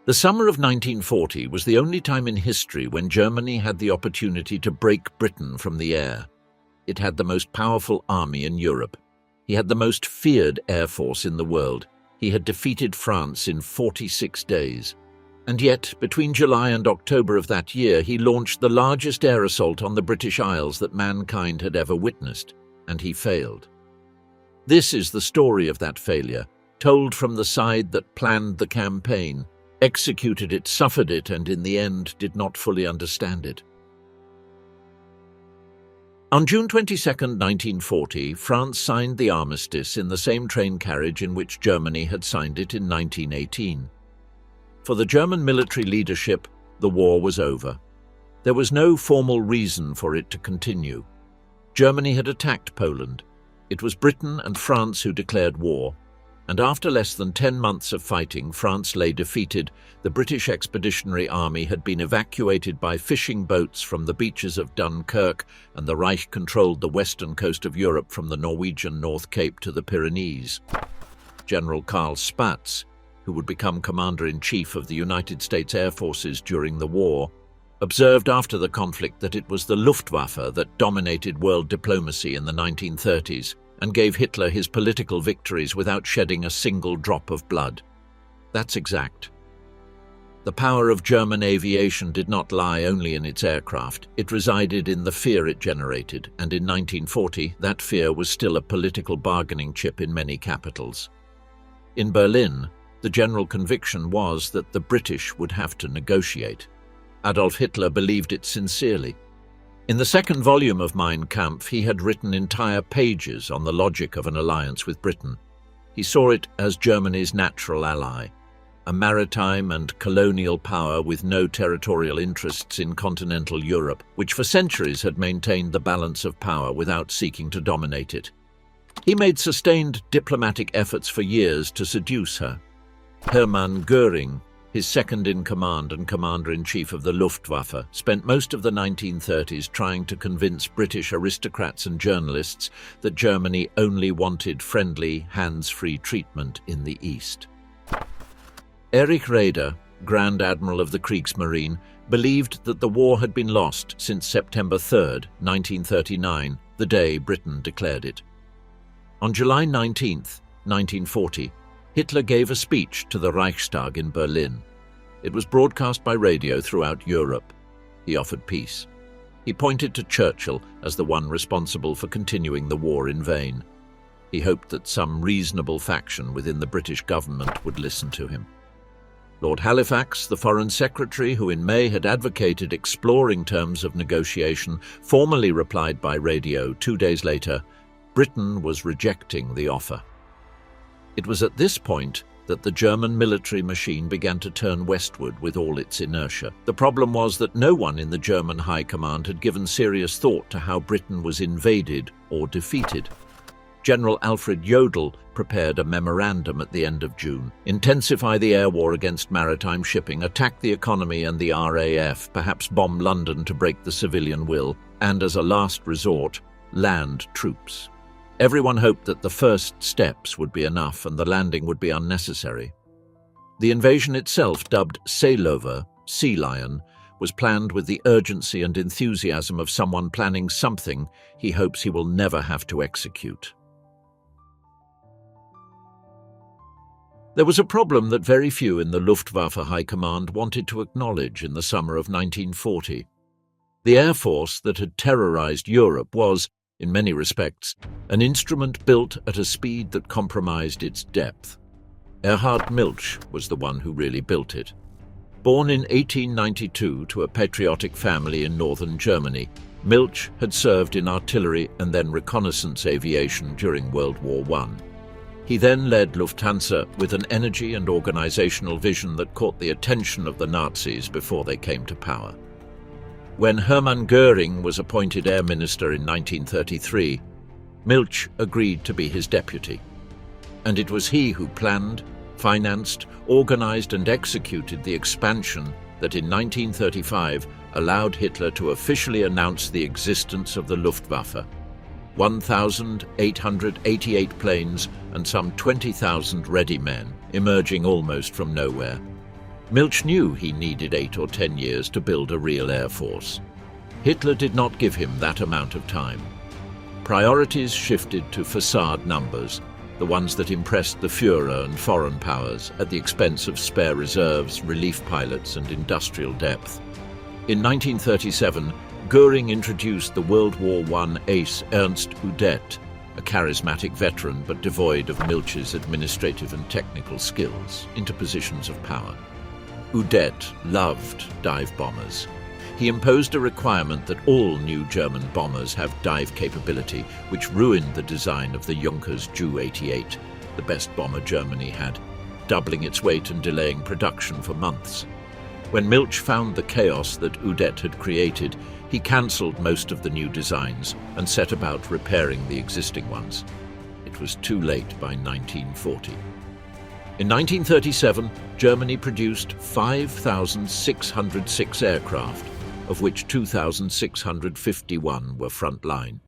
The summer of 1940 was the only time in history when Germany had the opportunity to break Britain from the air. It had the most powerful army in Europe. He had the most feared air force in the world. He had defeated France in 46 days. And yet, between July and October of that year, he launched the largest air assault on the British Isles that mankind had ever witnessed, and he failed. This is the story of that failure, told from the side that planned the campaign, executed it, suffered it, and in the end did not fully understand it. On June 22, 1940, France signed the armistice in the same train carriage in which Germany had signed it in 1918. For the German military leadership, the war was over. There was no formal reason for it to continue. Germany had attacked Poland. It was Britain and France who declared war, and after less than 10 months of fighting, France lay defeated. The British Expeditionary Army had been evacuated by fishing boats from the beaches of Dunkirk, and the Reich controlled the western coast of Europe from the Norwegian North Cape to the Pyrenees. General Karl Spaatz, who would become Commander-in-Chief of the United States Air Forces during the war, observed after the conflict that it was the Luftwaffe that dominated world diplomacy in the 1930s and gave Hitler his political victories without shedding a single drop of blood. That's exact. The power of German aviation did not lie only in its aircraft. It resided in the fear it generated, and in 1940 that fear was still a political bargaining chip in many capitals. In Berlin, the general conviction was that the British would have to negotiate. Adolf Hitler believed it sincerely. In the second volume of Mein Kampf, he had written entire pages on the logic of an alliance with Britain. He saw it as Germany's natural ally, a maritime and colonial power with no territorial interests in continental Europe, which for centuries had maintained the balance of power without seeking to dominate it. He made sustained diplomatic efforts for years to seduce her. Hermann Göring, his second-in-command and commander-in-chief of the Luftwaffe, spent most of the 1930s trying to convince British aristocrats and journalists that Germany only wanted friendly, hands-free treatment in the East. Erich Raeder, Grand Admiral of the Kriegsmarine, believed that the war had been lost since September 3, 1939, the day Britain declared it. On July 19, 1940, Hitler gave a speech to the Reichstag in Berlin. It was broadcast by radio throughout Europe. He offered peace. He pointed to Churchill as the one responsible for continuing the war in vain. He hoped that some reasonable faction within the British government would listen to him. Lord Halifax, the Foreign Secretary, who in May had advocated exploring terms of negotiation, formally replied by radio 2 days later, Britain was rejecting the offer. It was at this point that the German military machine began to turn westward with all its inertia. The problem was that no one in the German High Command had given serious thought to how Britain was invaded or defeated. General Alfred Jodl prepared a memorandum at the end of June: intensify the air war against maritime shipping, attack the economy and the RAF, perhaps bomb London to break the civilian will, and as a last resort, land troops. Everyone hoped that the first steps would be enough and the landing would be unnecessary. The invasion itself, dubbed Seelowe, Sea Lion, was planned with the urgency and enthusiasm of someone planning something he hopes he will never have to execute. There was a problem that very few in the Luftwaffe High Command wanted to acknowledge in the summer of 1940. The Air Force that had terrorized Europe was, in many respects, an instrument built at a speed that compromised its depth. Erhard Milch was the one who really built it. Born in 1892 to a patriotic family in northern Germany, Milch had served in artillery and then reconnaissance aviation during World War I. He then led Lufthansa with an energy and organizational vision that caught the attention of the Nazis before they came to power. When Hermann Göring was appointed Air Minister in 1933, Milch agreed to be his deputy. And it was he who planned, financed, organized and executed the expansion that in 1935 allowed Hitler to officially announce the existence of the Luftwaffe. 1,888 planes and some 20,000 ready men, emerging almost from nowhere. Milch knew he needed 8 or 10 years to build a real air force. Hitler did not give him that amount of time. Priorities shifted to facade numbers, the ones that impressed the Führer and foreign powers at the expense of spare reserves, relief pilots and industrial depth. In 1937, Göring introduced the World War I ace Ernst Udet, a charismatic veteran but devoid of Milch's administrative and technical skills, into positions of power. Udet loved dive bombers. He imposed a requirement that all new German bombers have dive capability, which ruined the design of the Junkers Ju-88, the best bomber Germany had, doubling its weight and delaying production for months. When Milch found the chaos that Udet had created, he cancelled most of the new designs and set about repairing the existing ones. It was too late by 1940. In 1937, Germany produced 5,606 aircraft, of which 2,651 were frontline.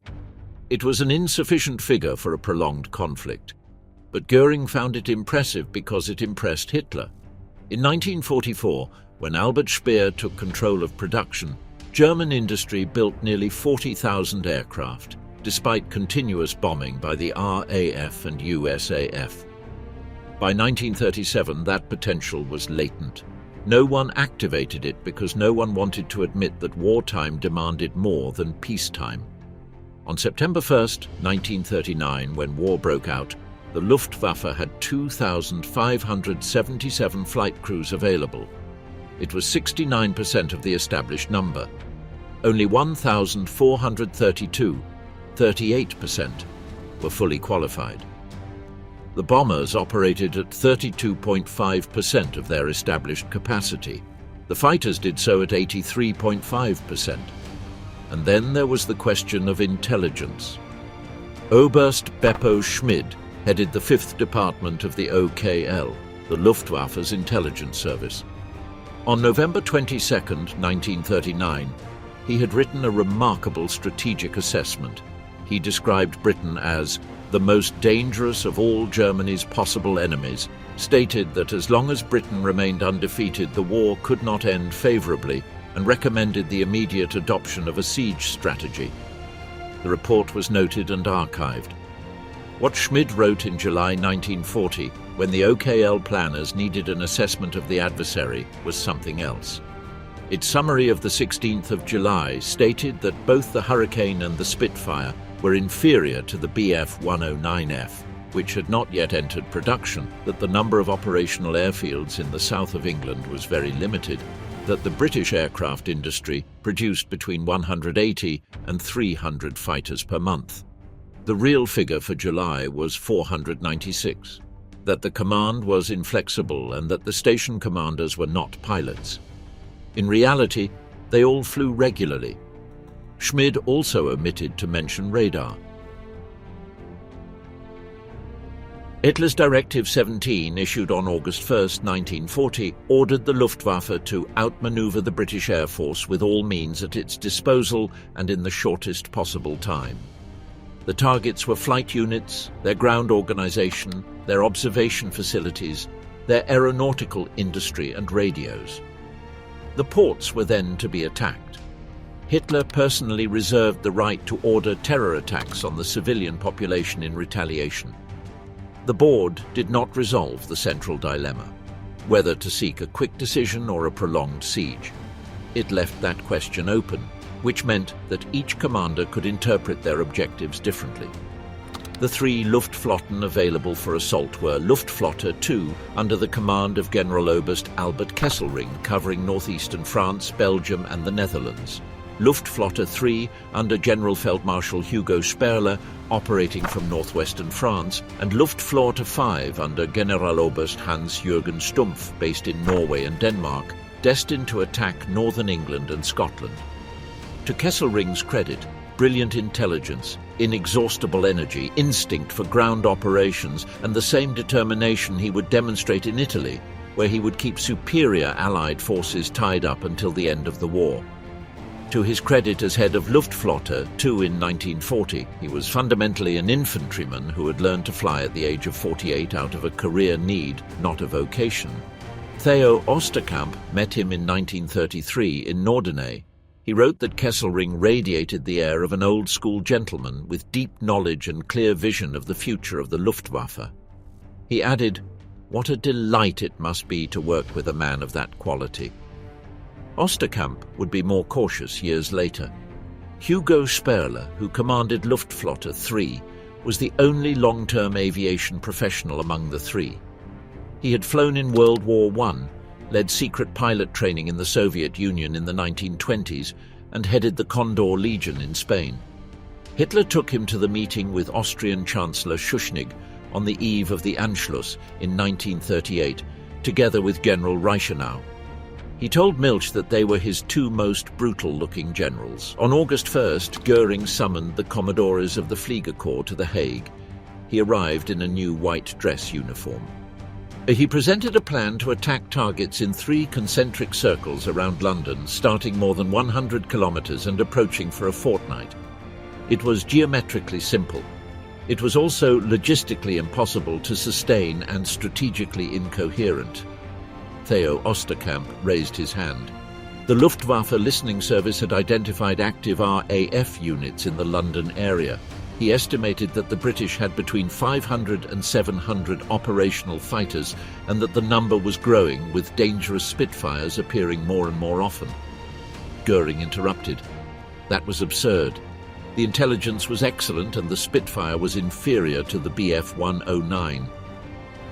It was an insufficient figure for a prolonged conflict, but Göring found it impressive because it impressed Hitler. In 1944, when Albert Speer took control of production, German industry built nearly 40,000 aircraft, despite continuous bombing by the RAF and USAF. By 1937, that potential was latent. No one activated it because no one wanted to admit that wartime demanded more than peacetime. On September 1, 1939, when war broke out, the Luftwaffe had 2,577 flight crews available. It was 69% of the established number. Only 1,432, 38%, were fully qualified. The bombers operated at 32.5% of their established capacity. The fighters did so at 83.5%. And then there was the question of intelligence. Oberst Beppo Schmid headed the 5th Department of the OKL, the Luftwaffe's intelligence service. On November 22, 1939, he had written a remarkable strategic assessment. He described Britain as the most dangerous of all Germany's possible enemies, stated that as long as Britain remained undefeated, the war could not end favorably, and recommended the immediate adoption of a siege strategy. The report was noted and archived. What Schmid wrote in July 1940, when the OKL planners needed an assessment of the adversary, was something else. Its summary of the 16th of July stated that both the Hurricane and the Spitfire were inferior to the Bf-109F, which had not yet entered production, that the number of operational airfields in the south of England was very limited, that the British aircraft industry produced between 180 and 300 fighters per month. The real figure for July was 496, that the command was inflexible and that the station commanders were not pilots. In reality, they all flew regularly. Schmid also omitted to mention radar. Hitler's Directive 17, issued on August 1, 1940, ordered the Luftwaffe to outmaneuver the British Air Force with all means at its disposal and in the shortest possible time. The targets were flight units, their ground organization, their observation facilities, their aeronautical industry and radios. The ports were then to be attacked. Hitler personally reserved the right to order terror attacks on the civilian population in retaliation. The board did not resolve the central dilemma, whether to seek a quick decision or a prolonged siege. It left that question open, which meant that each commander could interpret their objectives differently. The 3 Luftflotten available for assault were Luftflotte 2 under the command of Generaloberst Albert Kesselring, covering northeastern France, Belgium and the Netherlands. Luftflotte 3 under Generalfeldmarschall Hugo Sperle, operating from northwestern France, and Luftflotte 5 under Generaloberst Hans-Jürgen Stumpf, based in Norway and Denmark, destined to attack northern England and Scotland. To Kesselring's credit, brilliant intelligence, inexhaustible energy, instinct for ground operations, and the same determination he would demonstrate in Italy, where he would keep superior Allied forces tied up until the end of the war. To his credit as head of Luftflotte 2 in 1940, he was fundamentally an infantryman who had learned to fly at the age of 48 out of a career need, not a vocation. Theo Osterkamp met him in 1933 in Norderney. He wrote that Kesselring radiated the air of an old-school gentleman with deep knowledge and clear vision of the future of the Luftwaffe. He added, "What a delight it must be to work with a man of that quality." Osterkamp would be more cautious years later. Hugo Sperler, who commanded Luftflotte 3, was the only long-term aviation professional among the three. He had flown in World War I, led secret pilot training in the Soviet Union in the 1920s, and headed the Condor Legion in Spain. Hitler took him to the meeting with Austrian Chancellor Schuschnigg on the eve of the Anschluss in 1938, together with General Reichenau. He told Milch that they were his two most brutal-looking generals. On August 1st, Goering summoned the Commodores of the Fliegerkorps to The Hague. He arrived in a new white dress uniform. He presented a plan to attack targets in 3 concentric circles around London, starting more than 100 kilometers and approaching for a fortnight. It was geometrically simple. It was also logistically impossible to sustain and strategically incoherent. Theo Osterkamp raised his hand. The Luftwaffe listening service had identified active RAF units in the London area. He estimated that the British had between 500 and 700 operational fighters, and that the number was growing, with dangerous Spitfires appearing more and more often. Goering interrupted. That was absurd. The intelligence was excellent and the Spitfire was inferior to the Bf 109.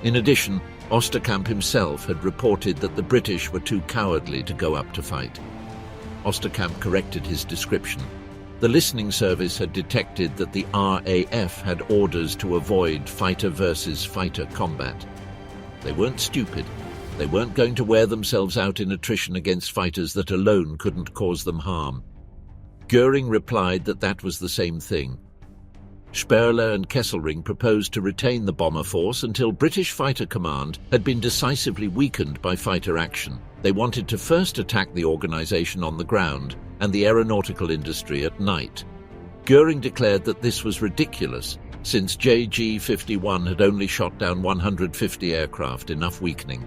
In addition, Osterkamp himself had reported that the British were too cowardly to go up to fight. Osterkamp corrected his description. The listening service had detected that the RAF had orders to avoid fighter-versus-fighter combat. They weren't stupid. They weren't going to wear themselves out in attrition against fighters that alone couldn't cause them harm. Goering replied that that was the same thing. Sperler and Kesselring proposed to retain the bomber force until British Fighter Command had been decisively weakened by fighter action. They wanted to first attack the organization on the ground and the aeronautical industry at night. Goering declared that this was ridiculous, since JG-51 had only shot down 150 aircraft, enough weakening.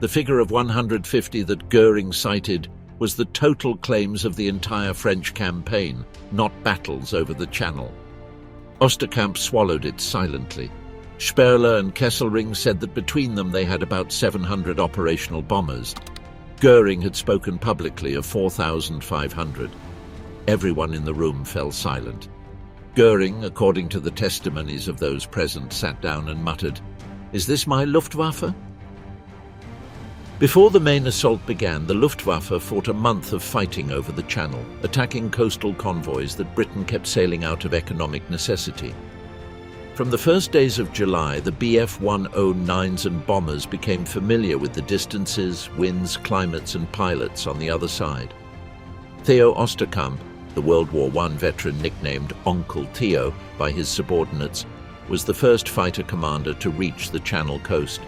The figure of 150 that Goering cited was the total claims of the entire French campaign, not battles over the Channel. Osterkamp swallowed it silently. Sperler and Kesselring said that between them they had about 700 operational bombers. Goering had spoken publicly of 4,500. Everyone in the room fell silent. Goering, according to the testimonies of those present, sat down and muttered, "Is this my Luftwaffe?" Before the main assault began, the Luftwaffe fought a month of fighting over the Channel, attacking coastal convoys that Britain kept sailing out of economic necessity. From the first days of July, the Bf 109s and bombers became familiar with the distances, winds, climates and pilots on the other side. Theo Osterkamp, the World War I veteran nicknamed Onkel Theo by his subordinates, was the first fighter commander to reach the Channel coast.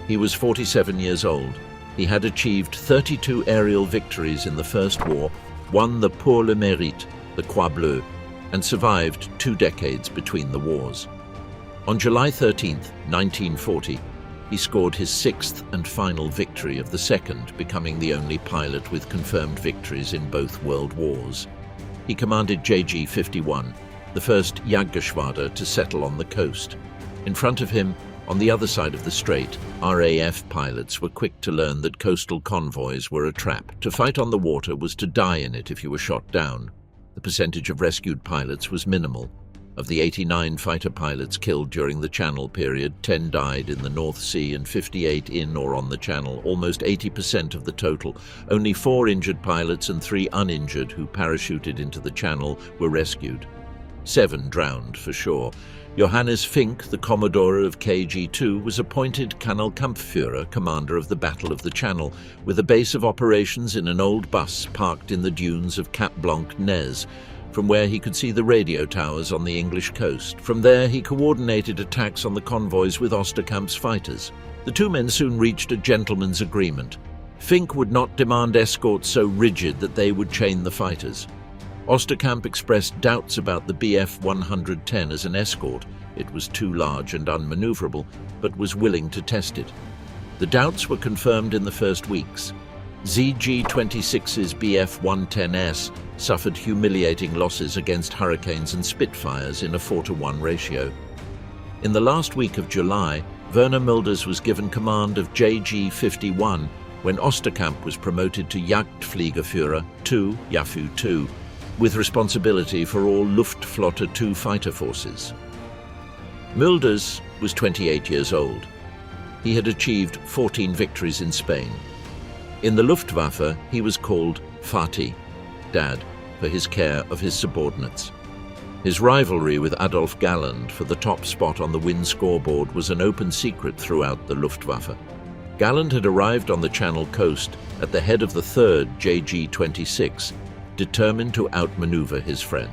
He was 47 years old. He had achieved 32 aerial victories in the First War, won the Pour le Mérite, the Croix Bleue, and survived 2 decades between the wars. On July 13, 1940, he scored his 6th and final victory of the second, becoming the only pilot with confirmed victories in both world wars. He commanded JG-51, the first Jagdgeschwader to settle on the coast. In front of him, on the other side of the strait, RAF pilots were quick to learn that coastal convoys were a trap. To fight on the water was to die in it if you were shot down. The percentage of rescued pilots was minimal. Of the 89 fighter pilots killed during the Channel period, 10 died in the North Sea and 58 in or on the Channel, almost 80% of the total. Only 4 injured pilots and 3 uninjured who parachuted into the Channel were rescued. 7 drowned for sure. Johannes Fink, the Commodore of KG-2, was appointed Kanalkampfführer, commander of the Battle of the Channel, with a base of operations in an old bus parked in the dunes of Cap Blanc-Nez, from where he could see the radio towers on the English coast. From there, he coordinated attacks on the convoys with Osterkamp's fighters. The 2 men soon reached a gentleman's agreement. Fink would not demand escorts so rigid that they would chain the fighters. Osterkamp expressed doubts about the Bf 110 as an escort. It was too large and unmaneuverable, but was willing to test it. The doubts were confirmed in the first weeks. ZG-26's Bf-110S suffered humiliating losses against Hurricanes and Spitfires in a 4-to-1 ratio. In the last week of July, Werner Mulders was given command of JG-51 when Osterkamp was promoted to Jagdfliegerführer II, Jafu 2, with responsibility for all Luftwaffe 2 fighter forces. Mulders was 28 years old. He had achieved 14 victories in Spain. In the Luftwaffe, he was called Vati, Dad, for his care of his subordinates. His rivalry with Adolf Galland for the top spot on the win scoreboard was an open secret throughout the Luftwaffe. Galland had arrived on the Channel coast at the head of the 3rd JG-26, determined to outmaneuver his friend.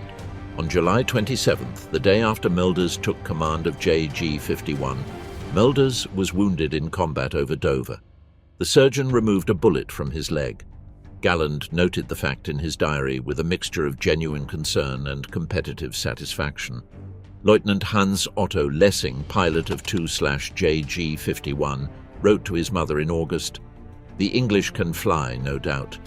On July 27th, the day after Mulders took command of JG-51, Mulders was wounded in combat over Dover. The surgeon removed a bullet from his leg. Galland noted the fact in his diary with a mixture of genuine concern and competitive satisfaction. Lieutenant Hans Otto Lessing, pilot of 2/JG-51, wrote to his mother in August, "The English can fly, no doubt,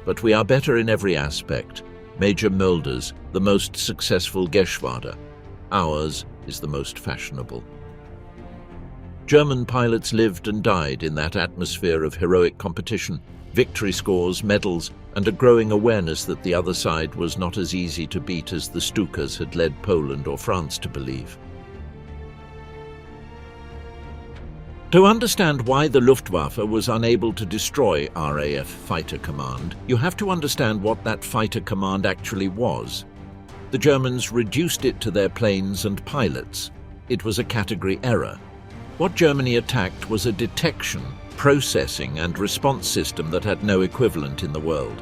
but we are better in every aspect. Major Mulders, the most successful Geschwader. Ours is the most fashionable." German pilots lived and died in that atmosphere of heroic competition, victory scores, medals, and a growing awareness that the other side was not as easy to beat as the Stukas had led Poland or France to believe. To understand why the Luftwaffe was unable to destroy RAF Fighter Command, you have to understand what that fighter command actually was. The Germans reduced it to their planes and pilots. It was a category error. What Germany attacked was a detection, processing and response system that had no equivalent in the world.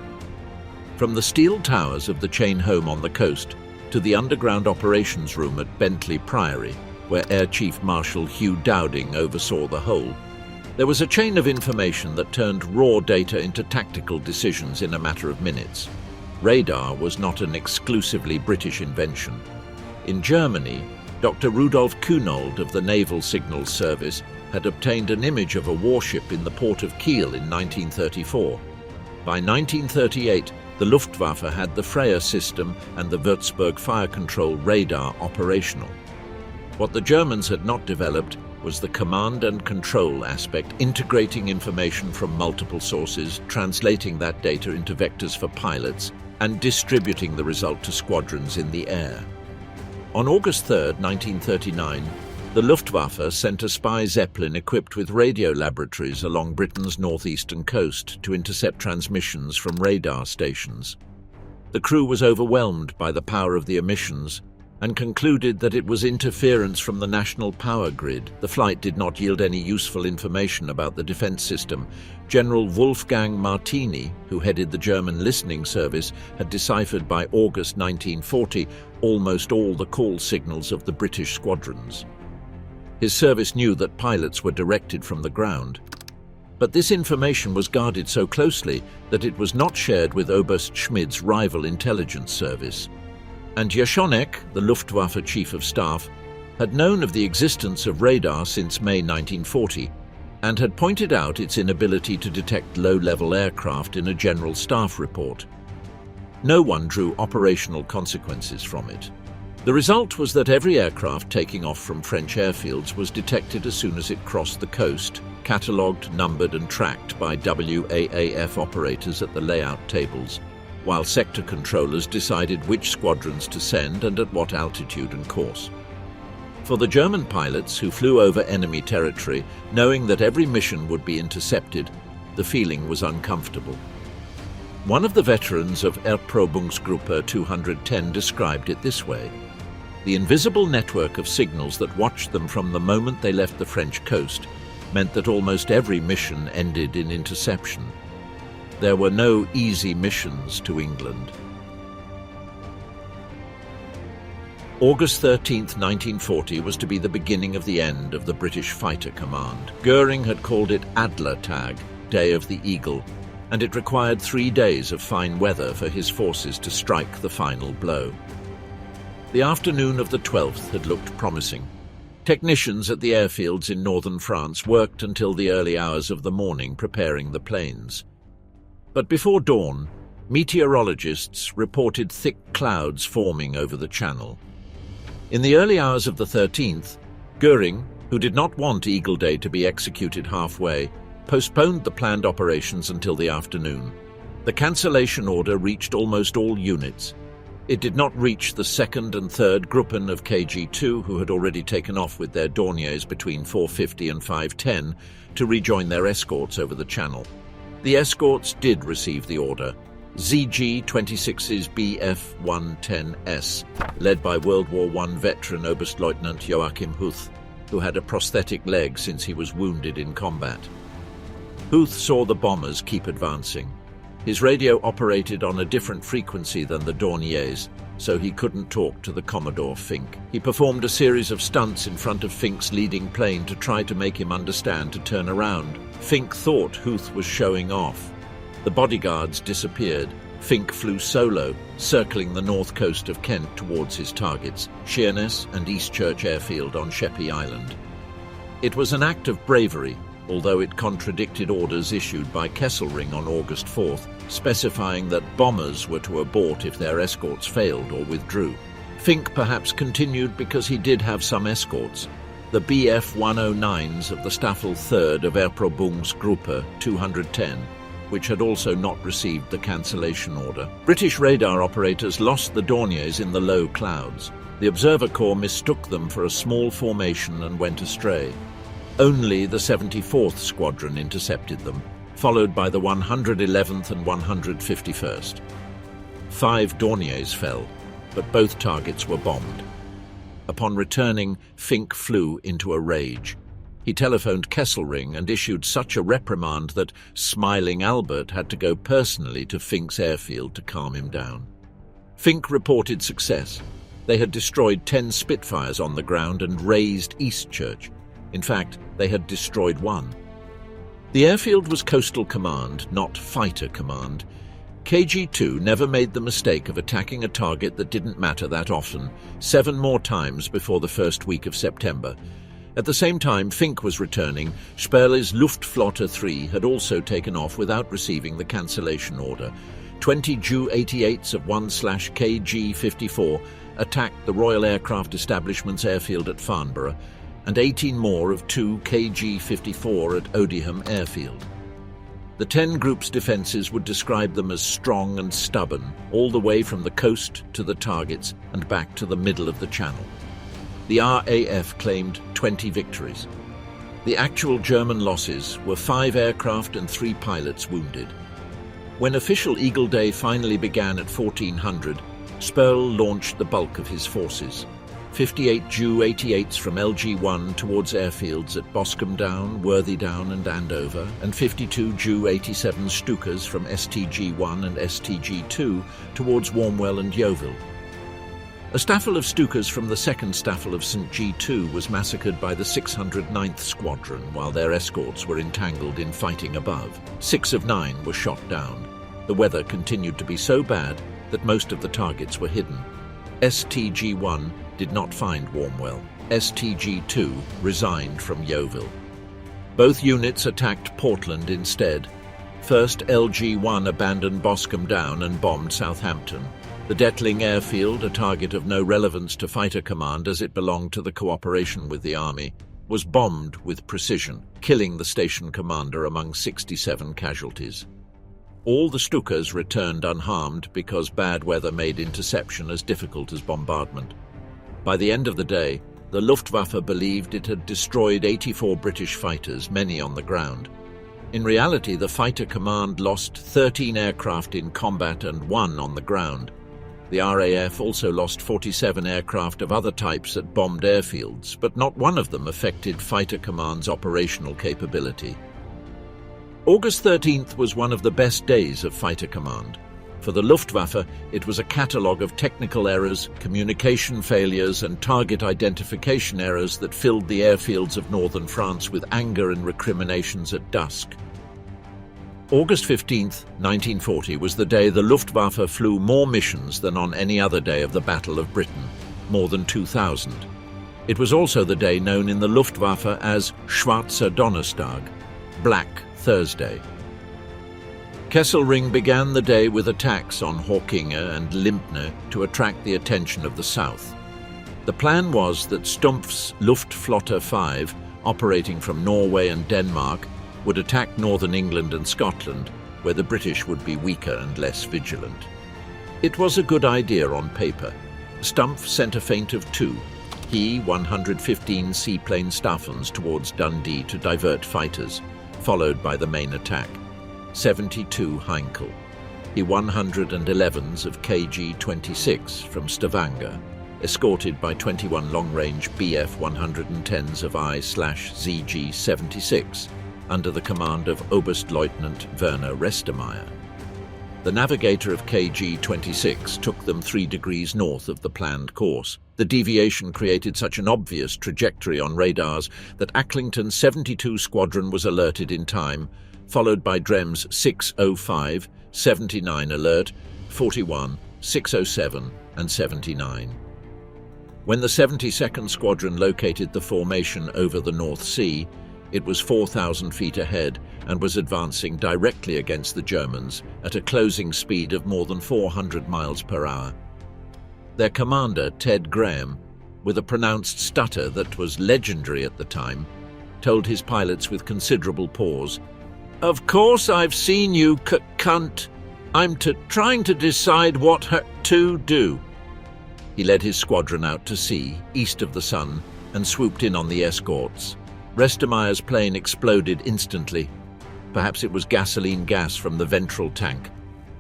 From the steel towers of the chain home on the coast to the underground operations room at Bentley Priory, where Air Chief Marshal Hugh Dowding oversaw the whole, there was a chain of information that turned raw data into tactical decisions in a matter of minutes. Radar was not an exclusively British invention. In Germany, Dr. Rudolf Kunold of the Naval Signals Service had obtained an image of a warship in the port of Kiel in 1934. By 1938, the Luftwaffe had the Freya system and the Würzburg fire control radar operational. What the Germans had not developed was the command and control aspect, integrating information from multiple sources, translating that data into vectors for pilots, and distributing the result to squadrons in the air. On August 3, 1939, the Luftwaffe sent a spy Zeppelin equipped with radio laboratories along Britain's northeastern coast to intercept transmissions from radar stations. The crew was overwhelmed by the power of the emissions and concluded that it was interference from the national power grid. The flight did not yield any useful information about the defense system. General Wolfgang Martini, who headed the German listening service, had deciphered by August 1940 almost all the call signals of the British squadrons. His service knew that pilots were directed from the ground. But this information was guarded so closely that it was not shared with Oberst Schmid's rival intelligence service. And Jeschonnek, the Luftwaffe Chief of Staff, had known of the existence of radar since May 1940 and had pointed out its inability to detect low-level aircraft in a General Staff report. No one drew operational consequences from it. The result was that every aircraft taking off from French airfields was detected as soon as it crossed the coast, catalogued, numbered and tracked by WAAF operators at the layout tables, while sector controllers decided which squadrons to send and at what altitude and course. For the German pilots who flew over enemy territory, knowing that every mission would be intercepted, the feeling was uncomfortable. One of the veterans of Erprobungsgruppe 210 described it this way: "The invisible network of signals that watched them from the moment they left the French coast meant that almost every mission ended in interception. There were no easy missions to England." August 13, 1940 was to be the beginning of the end of the British Fighter Command. Goering had called it Adlertag, Day of the Eagle, and it required 3 days of fine weather for his forces to strike the final blow. The afternoon of the 12th had looked promising. Technicians at the airfields in northern France worked until the early hours of the morning preparing the planes. But before dawn, meteorologists reported thick clouds forming over the channel. In the early hours of the 13th, Göring, who did not want Eagle Day to be executed halfway, postponed the planned operations until the afternoon. The cancellation order reached almost all units. It did not reach the 2nd and 3rd Gruppen of KG-2, who had already taken off with their Dorniers between 4:50 and 5:10 to rejoin their escorts over the channel. The escorts did receive the order. ZG-26's Bf-110S, led by World War I veteran Oberstleutnant Joachim Huth, who had a prosthetic leg since he was wounded in combat. Huth saw the bombers keep advancing. His radio operated on a different frequency than the Dorniers, so he couldn't talk to the Commodore Fink. He performed a series of stunts in front of Fink's leading plane to try to make him understand to turn around. Fink thought Huth was showing off. The bodyguards disappeared. Fink flew solo, circling the north coast of Kent towards his targets, Sheerness and Eastchurch Airfield on Sheppey Island. It was an act of bravery, although it contradicted orders issued by Kesselring on August 4th, specifying that bombers were to abort if their escorts failed or withdrew. Fink perhaps continued because he did have some escorts. The Bf-109s of the Staffel 3rd of Erprobungsgruppe 210, which had also not received the cancellation order. British radar operators lost the Dorniers in the low clouds. The Observer Corps mistook them for a small formation and went astray. Only the 74th Squadron intercepted them, followed by the 111th and 151st. 5 Dorniers fell, but both targets were bombed. Upon returning, Fink flew into a rage. He telephoned Kesselring and issued such a reprimand that Smiling Albert had to go personally to Fink's airfield to calm him down. Fink reported success. They had destroyed 10 Spitfires on the ground and razed Eastchurch. In fact, they had destroyed 1. The airfield was Coastal Command, not Fighter Command. KG-2 never made the mistake of attacking a target that didn't matter that often, 7 more times before the first week of September. At the same time Fink was returning, Sperle's Luftwaffe 3 had also taken off without receiving the cancellation order. 20 Ju-88s of 1/KG-54 attacked the Royal Aircraft Establishment's airfield at Farnborough, and 18 more of 2 KG-54 at Odiham Airfield. The 10 groups' defences would describe them as strong and stubborn, all the way from the coast to the targets and back to the middle of the channel. The RAF claimed 20 victories. The actual German losses were 5 aircraft and 3 pilots wounded. When official Eagle Day finally began at 1400, Sperle launched the bulk of his forces. 58 Ju-88s from LG-1 towards airfields at Boscombe Down, Worthy Down and Andover, and 52 Ju-87 Stukas from STG-1 and STG-2 towards Warmwell and Yeovil. A staffel of Stukas from the 2nd Staffel of St G2 was massacred by the 609th Squadron while their escorts were entangled in fighting above. 6 of 9 were shot down. The weather continued to be so bad that most of the targets were hidden. STG-1 did not find Warmwell. STG-2 resigned from Yeovil. Both units attacked Portland instead. First, LG-1 abandoned Boscombe Down and bombed Southampton. The Detling Airfield, a target of no relevance to Fighter Command as it belonged to the cooperation with the Army, was bombed with precision, killing the station commander among 67 casualties. All the Stukas returned unharmed because bad weather made interception as difficult as bombardment. By the end of the day, the Luftwaffe believed it had destroyed 84 British fighters, many on the ground. In reality, the Fighter Command lost 13 aircraft in combat and 1 on the ground. The RAF also lost 47 aircraft of other types at bombed airfields, but not one of them affected Fighter Command's operational capability. August 13th was one of the best days of Fighter Command. For the Luftwaffe, it was a catalogue of technical errors, communication failures and target identification errors that filled the airfields of northern France with anger and recriminations at dusk. August 15th, 1940 was the day the Luftwaffe flew more missions than on any other day of the Battle of Britain, more than 2,000. It was also the day known in the Luftwaffe as Schwarzer Donnerstag, Black Thursday. Kesselring began the day with attacks on Hawkinge and Limpne to attract the attention of the south. The plan was that Stumpf's Luftflotte 5, operating from Norway and Denmark, would attack northern England and Scotland, where the British would be weaker and less vigilant. It was a good idea on paper. Stumpf sent a feint of 2. He 115 seaplane Staffens towards Dundee to divert fighters, followed by the main attack. 72 Heinkel. He 111s of KG-26 from Stavanger, escorted by 21 long-range Bf-110s of I/ZG-76 under the command of Oberstleutnant Werner Restemeyer. The navigator of KG-26 took them 3 degrees north of the planned course. The deviation created such an obvious trajectory on radars that Acklington's 72 Squadron was alerted in time, followed by Drem's 605, 79 alert, 41, 607 and 79. When the 72nd Squadron located the formation over the North Sea, it was 4,000 feet ahead and was advancing directly against the Germans at a closing speed of more than 400 miles per hour. Their commander, Ted Graham, with a pronounced stutter that was legendary at the time, told his pilots with considerable pause, "Of course I've seen you, cunt. I'm trying to decide what to do." He led his squadron out to sea, east of the sun, and swooped in on the escorts. Restemeyer's plane exploded instantly. Perhaps it was gasoline gas from the ventral tank.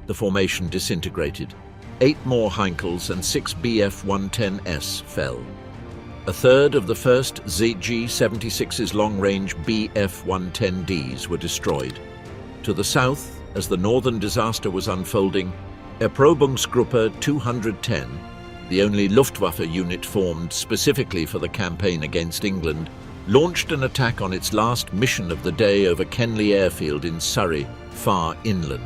The formation disintegrated. 8 more Heinkels and 6 Bf-110s fell. A third of the first ZG-76's long-range Bf-110Ds were destroyed. To the south, as the northern disaster was unfolding, Erprobungsgruppe 210, the only Luftwaffe unit formed specifically for the campaign against England, launched an attack on its last mission of the day over Kenley Airfield in Surrey, far inland.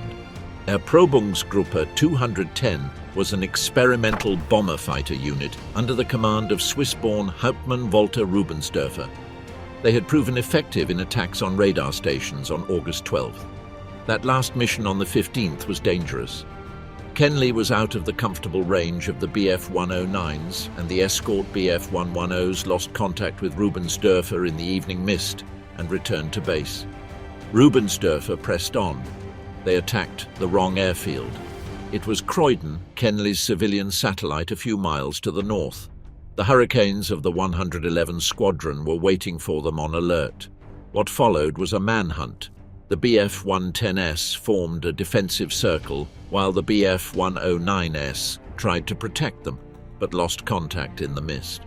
Erprobungsgruppe 210 was an experimental bomber fighter unit under the command of Swiss-born Hauptmann Walter Rubensdorfer. They had proven effective in attacks on radar stations on August 12th. That last mission on the 15th was dangerous. Kenley was out of the comfortable range of the Bf-109s, and the escort Bf-110s lost contact with Rubensdorfer in the evening mist and returned to base. Rubensdorfer pressed on. They attacked the wrong airfield. It was Croydon, Kenley's civilian satellite a few miles to the north. The Hurricanes of the 111 Squadron were waiting for them on alert. What followed was a manhunt. The Bf-110s formed a defensive circle, while the Bf-109s tried to protect them, but lost contact in the mist.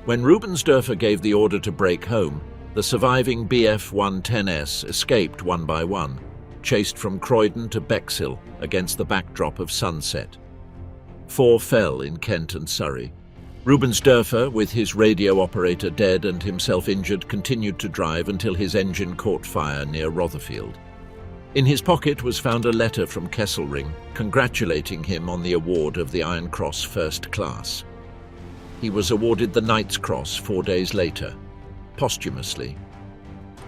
When Rubensdorfer gave the order to break home, the surviving Bf-110s escaped one by one, chased from Croydon to Bexhill against the backdrop of sunset. 4 fell in Kent and Surrey. Rubensdorfer, with his radio operator dead and himself injured, continued to drive until his engine caught fire near Rotherfield. In his pocket was found a letter from Kesselring congratulating him on the award of the Iron Cross First Class. He was awarded the Knight's Cross 4 days later, posthumously.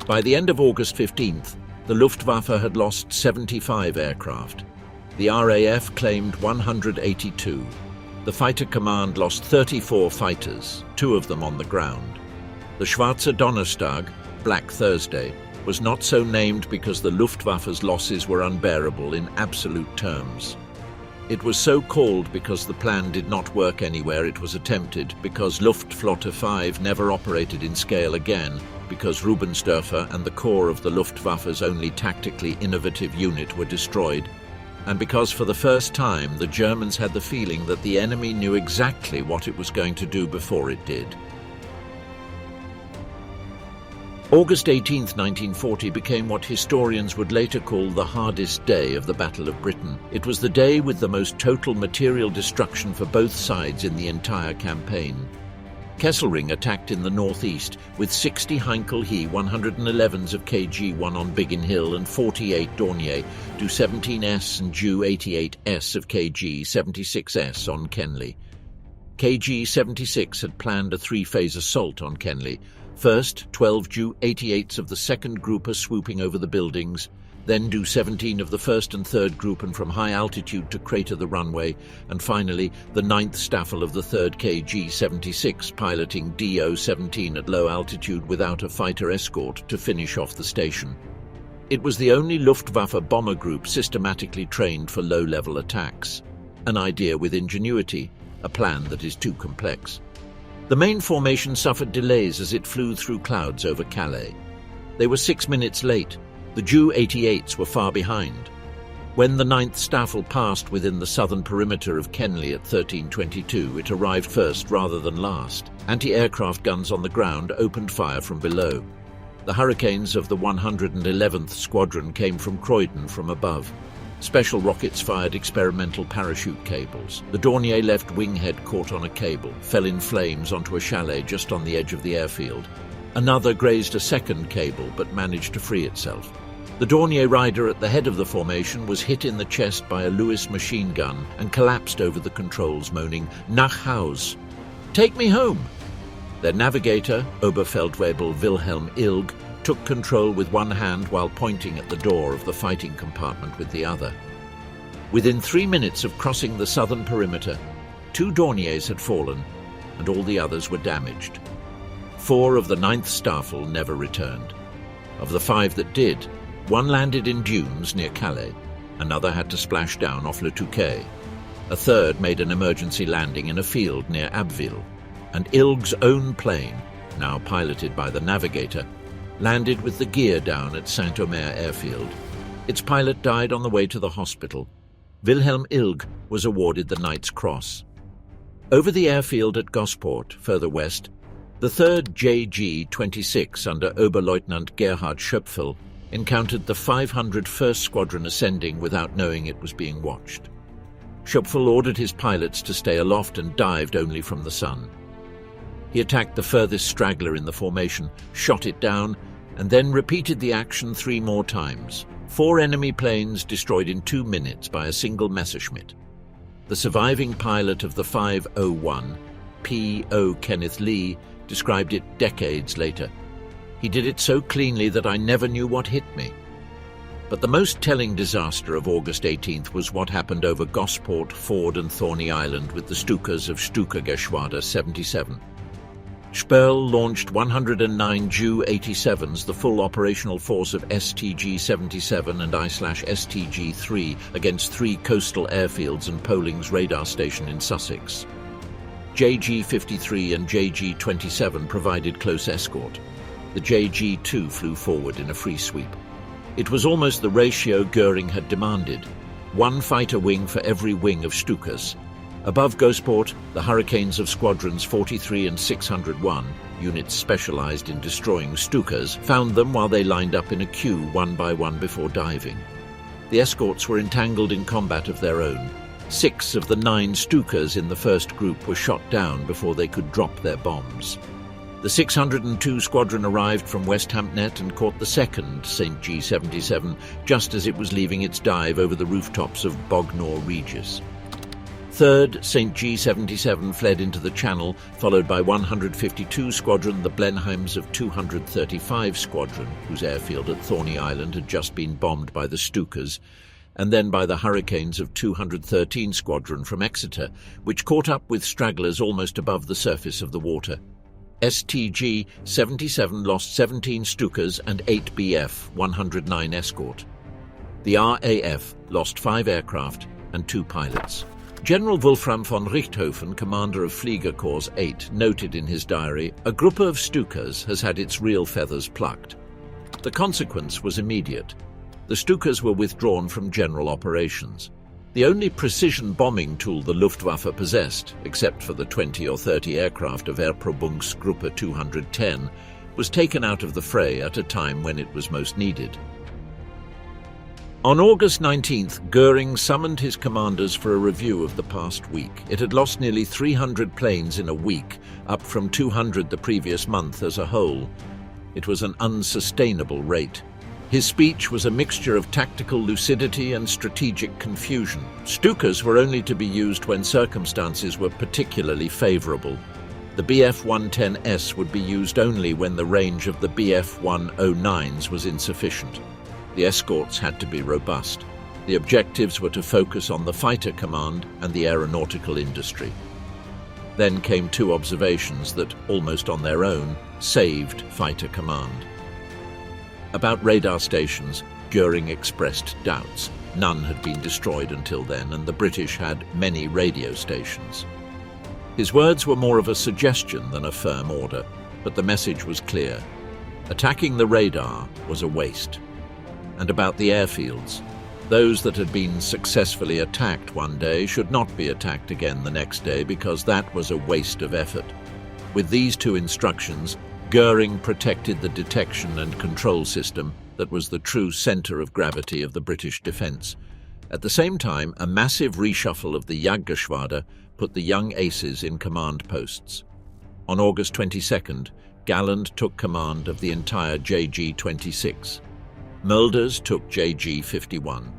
By the end of August 15th, the Luftwaffe had lost 75 aircraft. The RAF claimed 182. The fighter command lost 34 fighters, 2 of them on the ground. The Schwarzer Donnerstag, Black Thursday, was not so named because the Luftwaffe's losses were unbearable in absolute terms. It was so called because the plan did not work anywhere it was attempted, because Luftflotte 5 never operated in scale again, because Rubensdorfer and the core of the Luftwaffe's only tactically innovative unit were destroyed, and because for the first time the Germans had the feeling that the enemy knew exactly what it was going to do before it did. August 18, 1940 became what historians would later call the hardest day of the Battle of Britain. It was the day with the most total material destruction for both sides in the entire campaign. Kesselring attacked in the northeast with 60 Heinkel He 111s of KG-1 on Biggin Hill and 48 Dornier, Do-17s and Ju-88s of KG-76s on Kenley. KG-76 had planned a three-phase assault on Kenley. First, 12 Ju-88s of the second grouper swooping over the buildings, then Do-17 of the first and third Gruppen from high altitude to crater the runway, and finally the 9th Staffel of the 3rd KG-76 piloting Do-17 at low altitude without a fighter escort to finish off the station. It was the only Luftwaffe bomber group systematically trained for low-level attacks. An idea with ingenuity, a plan that is too complex. The main formation suffered delays as it flew through clouds over Calais. They were 6 minutes late. The Ju-88s were far behind. When the 9th Staffel passed within the southern perimeter of Kenley at 13:22, it arrived first rather than last. Anti-aircraft guns on the ground opened fire from below. The Hurricanes of the 111th Squadron came from Croydon from above. Special rockets fired experimental parachute cables. The Dornier left wing head caught on a cable, fell in flames onto a chalet just on the edge of the airfield. Another grazed a second cable but managed to free itself. The Dornier rider at the head of the formation was hit in the chest by a Lewis machine gun and collapsed over the controls, moaning, "Nach Haus! Take me home!" Their navigator, Oberfeldwebel Wilhelm Ilg, took control with one hand while pointing at the door of the fighting compartment with the other. Within 3 minutes of crossing the southern perimeter, 2 Dorniers had fallen, and all the others were damaged. 4 of the 9th Staffel never returned. Of the 5 that did, 1 landed in dunes near Calais, another had to splash down off Le Touquet, a third made an emergency landing in a field near Abbeville, and Ilg's own plane, now piloted by the navigator, landed with the gear down at Saint-Omer airfield. Its pilot died on the way to the hospital. Wilhelm Ilg was awarded the Knight's Cross. Over the airfield at Gosport, further west, the 3rd JG-26 under Oberleutnant Gerhard Schöpfel encountered the 501st Squadron ascending without knowing it was being watched. Schöpfel ordered his pilots to stay aloft and dived only from the sun. He attacked the furthest straggler in the formation, shot it down, and then repeated the action 3 more times. 4 enemy planes destroyed in 2 minutes by a single Messerschmitt. The surviving pilot of the 501, P.O. Kenneth Lee, described it decades later. "He did it so cleanly that I never knew what hit me." But the most telling disaster of August 18th was what happened over Gosport, Ford and Thorney Island with the Stukas of Stuka-Geschwader 77. Spörl launched 109 Ju-87s, the full operational force of STG-77 and I/STG-3, against 3 coastal airfields and Poling's radar station in Sussex. JG-53 and JG-27 provided close escort. The JG-2 flew forward in a free sweep. It was almost the ratio Goering had demanded, 1 fighter wing for every wing of Stukas. Above Gosport, the Hurricanes of Squadrons 43 and 601, units specialized in destroying Stukas, found them while they lined up in a queue one by one before diving. The escorts were entangled in combat of their own. 6 of the 9 Stukas in the first group were shot down before they could drop their bombs. The 602 Squadron arrived from West Hampnet and caught the 2nd St. G-77 just as it was leaving its dive over the rooftops of Bognor Regis. 3rd St. G-77 fled into the Channel, followed by 152 Squadron, the Blenheims of 235 Squadron, whose airfield at Thorney Island had just been bombed by the Stukas, and then by the Hurricanes of 213 Squadron from Exeter, which caught up with stragglers almost above the surface of the water. STG-77 lost 17 Stukas and 8 BF, 109 escort. The RAF lost 5 aircraft and 2 pilots. General Wolfram von Richthofen, commander of Fliegerkorps 8, noted in his diary, "A group of Stukas has had its real feathers plucked." The consequence was immediate. The Stukas were withdrawn from general operations. The only precision bombing tool the Luftwaffe possessed, except for the 20 or 30 aircraft of Erprobungsgruppe 210, was taken out of the fray at a time when it was most needed. On August 19th, Goering summoned his commanders for a review of the past week. It had lost nearly 300 planes in a week, up from 200 the previous month as a whole. It was an unsustainable rate. His speech was a mixture of tactical lucidity and strategic confusion. Stukas were only to be used when circumstances were particularly favorable. The Bf-110S would be used only when the range of the Bf-109s was insufficient. The escorts had to be robust. The objectives were to focus on the fighter command and the aeronautical industry. Then came two observations that, almost on their own, saved fighter command. About radar stations, Göring expressed doubts. None had been destroyed until then, and the British had many radio stations. His words were more of a suggestion than a firm order, but the message was clear. Attacking the radar was a waste. And about the airfields, those that had been successfully attacked one day should not be attacked again the next day, because that was a waste of effort. With these two instructions, Göring protected the detection and control system that was the true centre of gravity of the British defence. At the same time, a massive reshuffle of the Jagdgeschwader put the young aces in command posts. On August 22nd, Galland took command of the entire JG-26. Mulders took JG-51.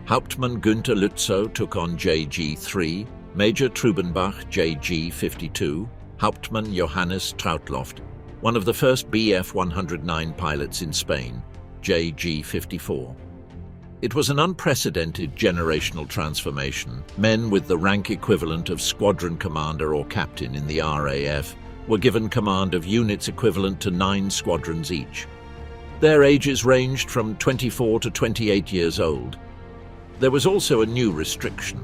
Hauptmann Günther Lützow took on JG-3, Major Trubenbach JG-52, Hauptmann Johannes Trautloft, one of the first Bf-109 pilots in Spain, JG-54. It was an unprecedented generational transformation. Men with the rank equivalent of squadron commander or captain in the RAF were given command of units equivalent to 9 squadrons each. Their ages ranged from 24 to 28 years old. There was also a new restriction.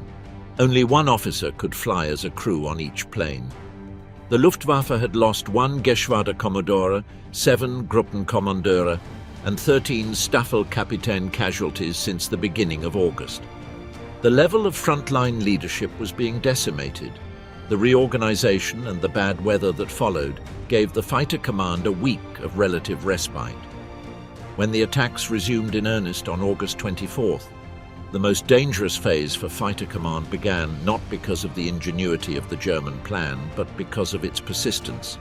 Only one officer could fly as a crew on each plane. The Luftwaffe had lost 1 Geschwaderkommodore, 7 Gruppenkommandeure, and 13 Staffelkapitän casualties since the beginning of August. The level of frontline leadership was being decimated. The reorganization and the bad weather that followed gave the fighter command a week of relative respite. When the attacks resumed in earnest on August 24th, the most dangerous phase for fighter command began, not because of the ingenuity of the German plan, but because of its persistence.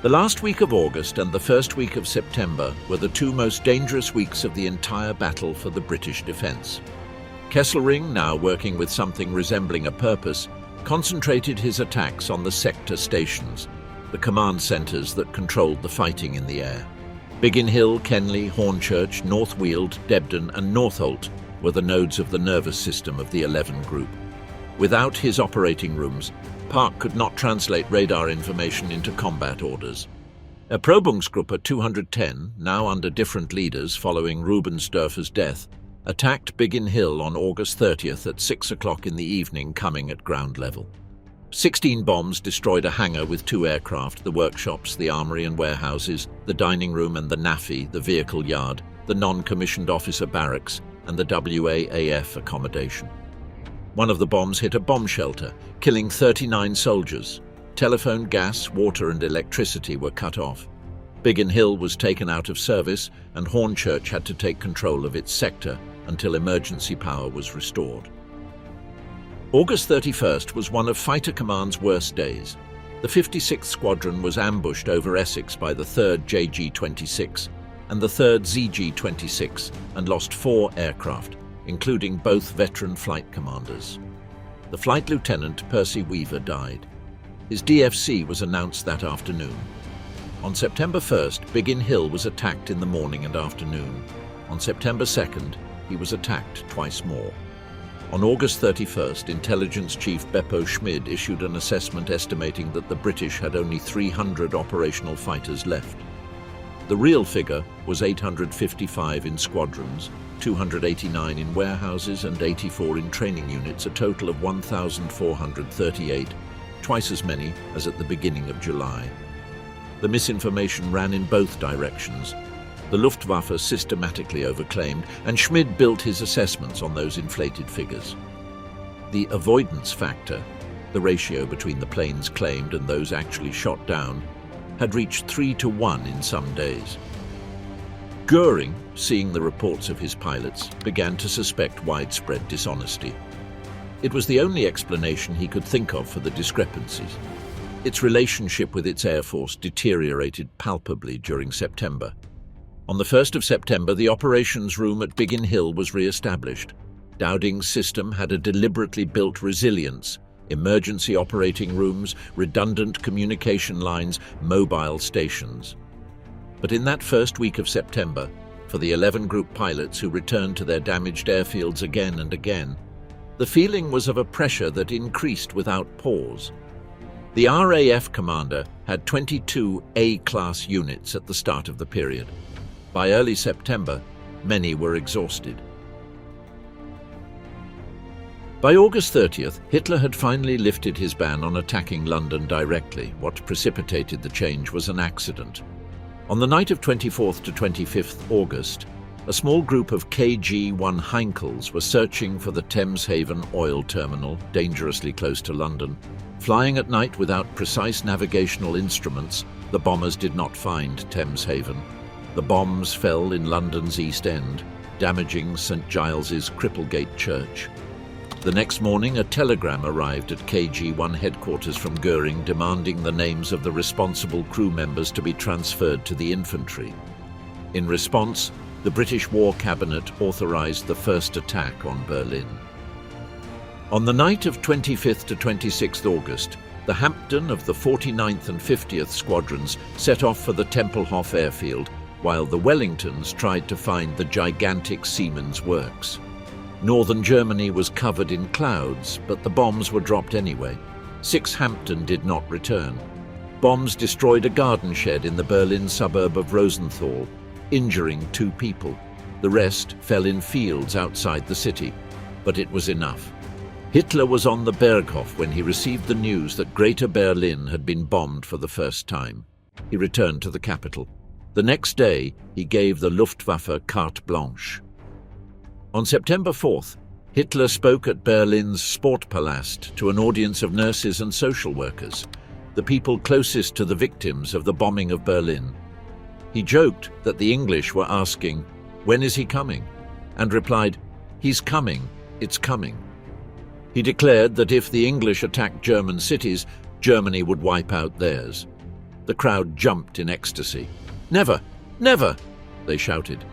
The last week of August and the first week of September were the two most dangerous weeks of the entire battle for the British defence. Kesselring, now working with something resembling a purpose, concentrated his attacks on the sector stations, the command centres that controlled the fighting in the air. Biggin Hill, Kenley, Hornchurch, North Weald, Debden and Northolt were the nodes of the nervous system of the 11 Group. Without his operating rooms, Park could not translate radar information into combat orders. Erprobungsgruppe 210, now under different leaders following Rubensdorfer's death, attacked Biggin Hill on August 30th at 6 o'clock in the evening, coming at ground level. 16 bombs destroyed a hangar with 2 aircraft, the workshops, the armory and warehouses, the dining room and the NAFI, the vehicle yard, the non-commissioned officer barracks, and the WAAF accommodation. One of the bombs hit a bomb shelter, killing 39 soldiers. Telephone, gas, water and electricity were cut off. Biggin Hill was taken out of service, and Hornchurch had to take control of its sector until emergency power was restored. August 31st was one of Fighter Command's worst days. The 56th Squadron was ambushed over Essex by the 3rd JG-26 and the 3rd ZG-26 and lost 4 aircraft, including both veteran flight commanders. The Flight Lieutenant Percy Weaver died. His DFC was announced that afternoon. On September 1st, Biggin Hill was attacked in the morning and afternoon. On September 2nd, he was attacked twice more. On August 31st, Intelligence Chief Beppo Schmid issued an assessment estimating that the British had only 300 operational fighters left. The real figure was 855 in squadrons, 289 in warehouses and 84 in training units, a total of 1,438, twice as many as at the beginning of July. The misinformation ran in both directions. The Luftwaffe systematically overclaimed, and Schmid built his assessments on those inflated figures. The avoidance factor, the ratio between the planes claimed and those actually shot down, had reached 3 to 1 in some days. Göring, seeing the reports of his pilots, began to suspect widespread dishonesty. It was the only explanation he could think of for the discrepancies. Its relationship with its air force deteriorated palpably during September. On the 1st of September, the operations room at Biggin Hill was re-established. Dowding's system had a deliberately built resilience: emergency operating rooms, redundant communication lines, mobile stations. But in that first week of September, for the 11 group pilots who returned to their damaged airfields again and again, the feeling was of a pressure that increased without pause. The RAF commander had 22 A-class units at the start of the period. By early September, many were exhausted. By August 30th, Hitler had finally lifted his ban on attacking London directly. What precipitated the change was an accident. On the night of 24th to 25th August, a small group of KG-1 Heinkels were searching for the Thames Haven oil terminal, dangerously close to London. Flying at night without precise navigational instruments, the bombers did not find Thames Haven. The bombs fell in London's East End, damaging St Giles's Cripplegate Church. The next morning, a telegram arrived at KG-1 headquarters from Goering demanding the names of the responsible crew members to be transferred to the infantry. In response, the British War Cabinet authorized the first attack on Berlin. On the night of 25th to 26th August, the Hampton of the 49th and 50th Squadrons set off for the Tempelhof airfield, while the Wellingtons tried to find the gigantic Siemens works. Northern Germany was covered in clouds, but the bombs were dropped anyway. 6 Hampton did not return. Bombs destroyed a garden shed in the Berlin suburb of Rosenthal, injuring 2 people. The rest fell in fields outside the city, but it was enough. Hitler was on the Berghof when he received the news that Greater Berlin had been bombed for the first time. He returned to the capital. The next day, he gave the Luftwaffe carte blanche. On September 4th, Hitler spoke at Berlin's Sportpalast to an audience of nurses and social workers, the people closest to the victims of the bombing of Berlin. He joked that the English were asking, "When is he coming?" and replied, "He's coming, it's coming." He declared that if the English attacked German cities, Germany would wipe out theirs. The crowd jumped in ecstasy. "Never! Never!" they shouted.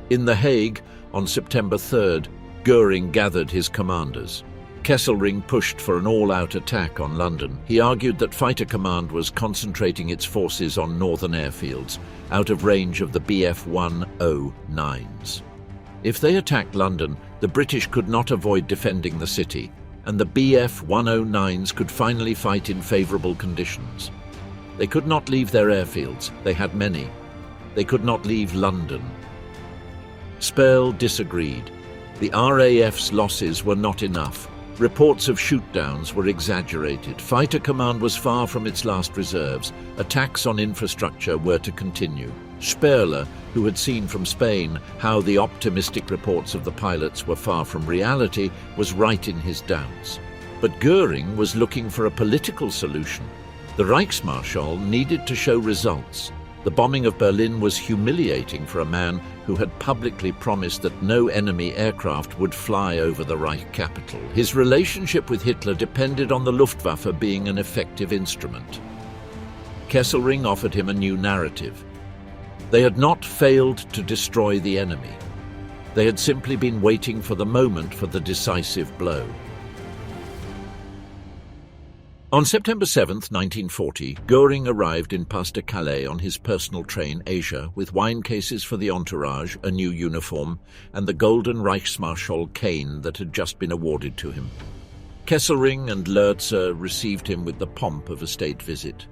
In The Hague, on September 3rd, Goering gathered his commanders. Kesselring pushed for an all-out attack on London. He argued that Fighter Command was concentrating its forces on northern airfields, out of range of the Bf-109s. If they attacked London, the British could not avoid defending the city, and the Bf-109s could finally fight in favourable conditions. They could not leave their airfields. They had many. They could not leave London. Sperl disagreed. The RAF's losses were not enough. Reports of shoot-downs were exaggerated. Fighter Command was far from its last reserves. Attacks on infrastructure were to continue. Sperler, who had seen from Spain how the optimistic reports of the pilots were far from reality, was right in his doubts. But Goering was looking for a political solution. The Reichsmarschall needed to show results. The bombing of Berlin was humiliating for a man who had publicly promised that no enemy aircraft would fly over the Reich capital. His relationship with Hitler depended on the Luftwaffe being an effective instrument. Kesselring offered him a new narrative. They had not failed to destroy the enemy. They had simply been waiting for the moment for the decisive blow. On September 7, 1940, Goering arrived in Pas-de-Calais on his personal train Asia with wine cases for the entourage, a new uniform, and the golden Reichsmarschall cane that had just been awarded to him. Kesselring and Lürzer received him with the pomp of a state visit.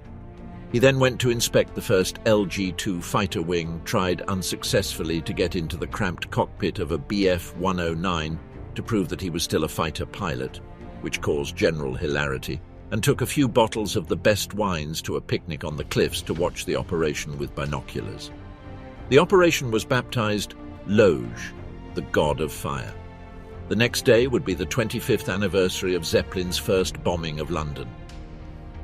He then went to inspect the first LG-2 fighter wing, tried unsuccessfully to get into the cramped cockpit of a Bf-109 to prove that he was still a fighter pilot, which caused general hilarity, and took a few bottles of the best wines to a picnic on the cliffs to watch the operation with binoculars. The operation was baptized Loge, the god of fire. The next day would be the 25th anniversary of Zeppelin's first bombing of London.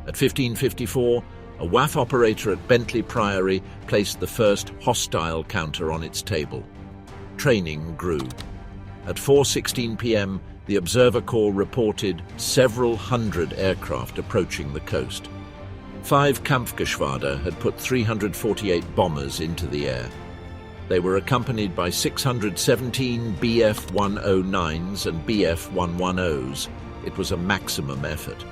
At 15:54, a WAF operator at Bentley Priory placed the first hostile counter on its table. Training grew. At 4:16 p.m., the Observer Corps reported several hundred aircraft approaching the coast. 5 Kampfgeschwader had put 348 bombers into the air. They were accompanied by 617 Bf-109s and Bf-110s. It was a maximum effort.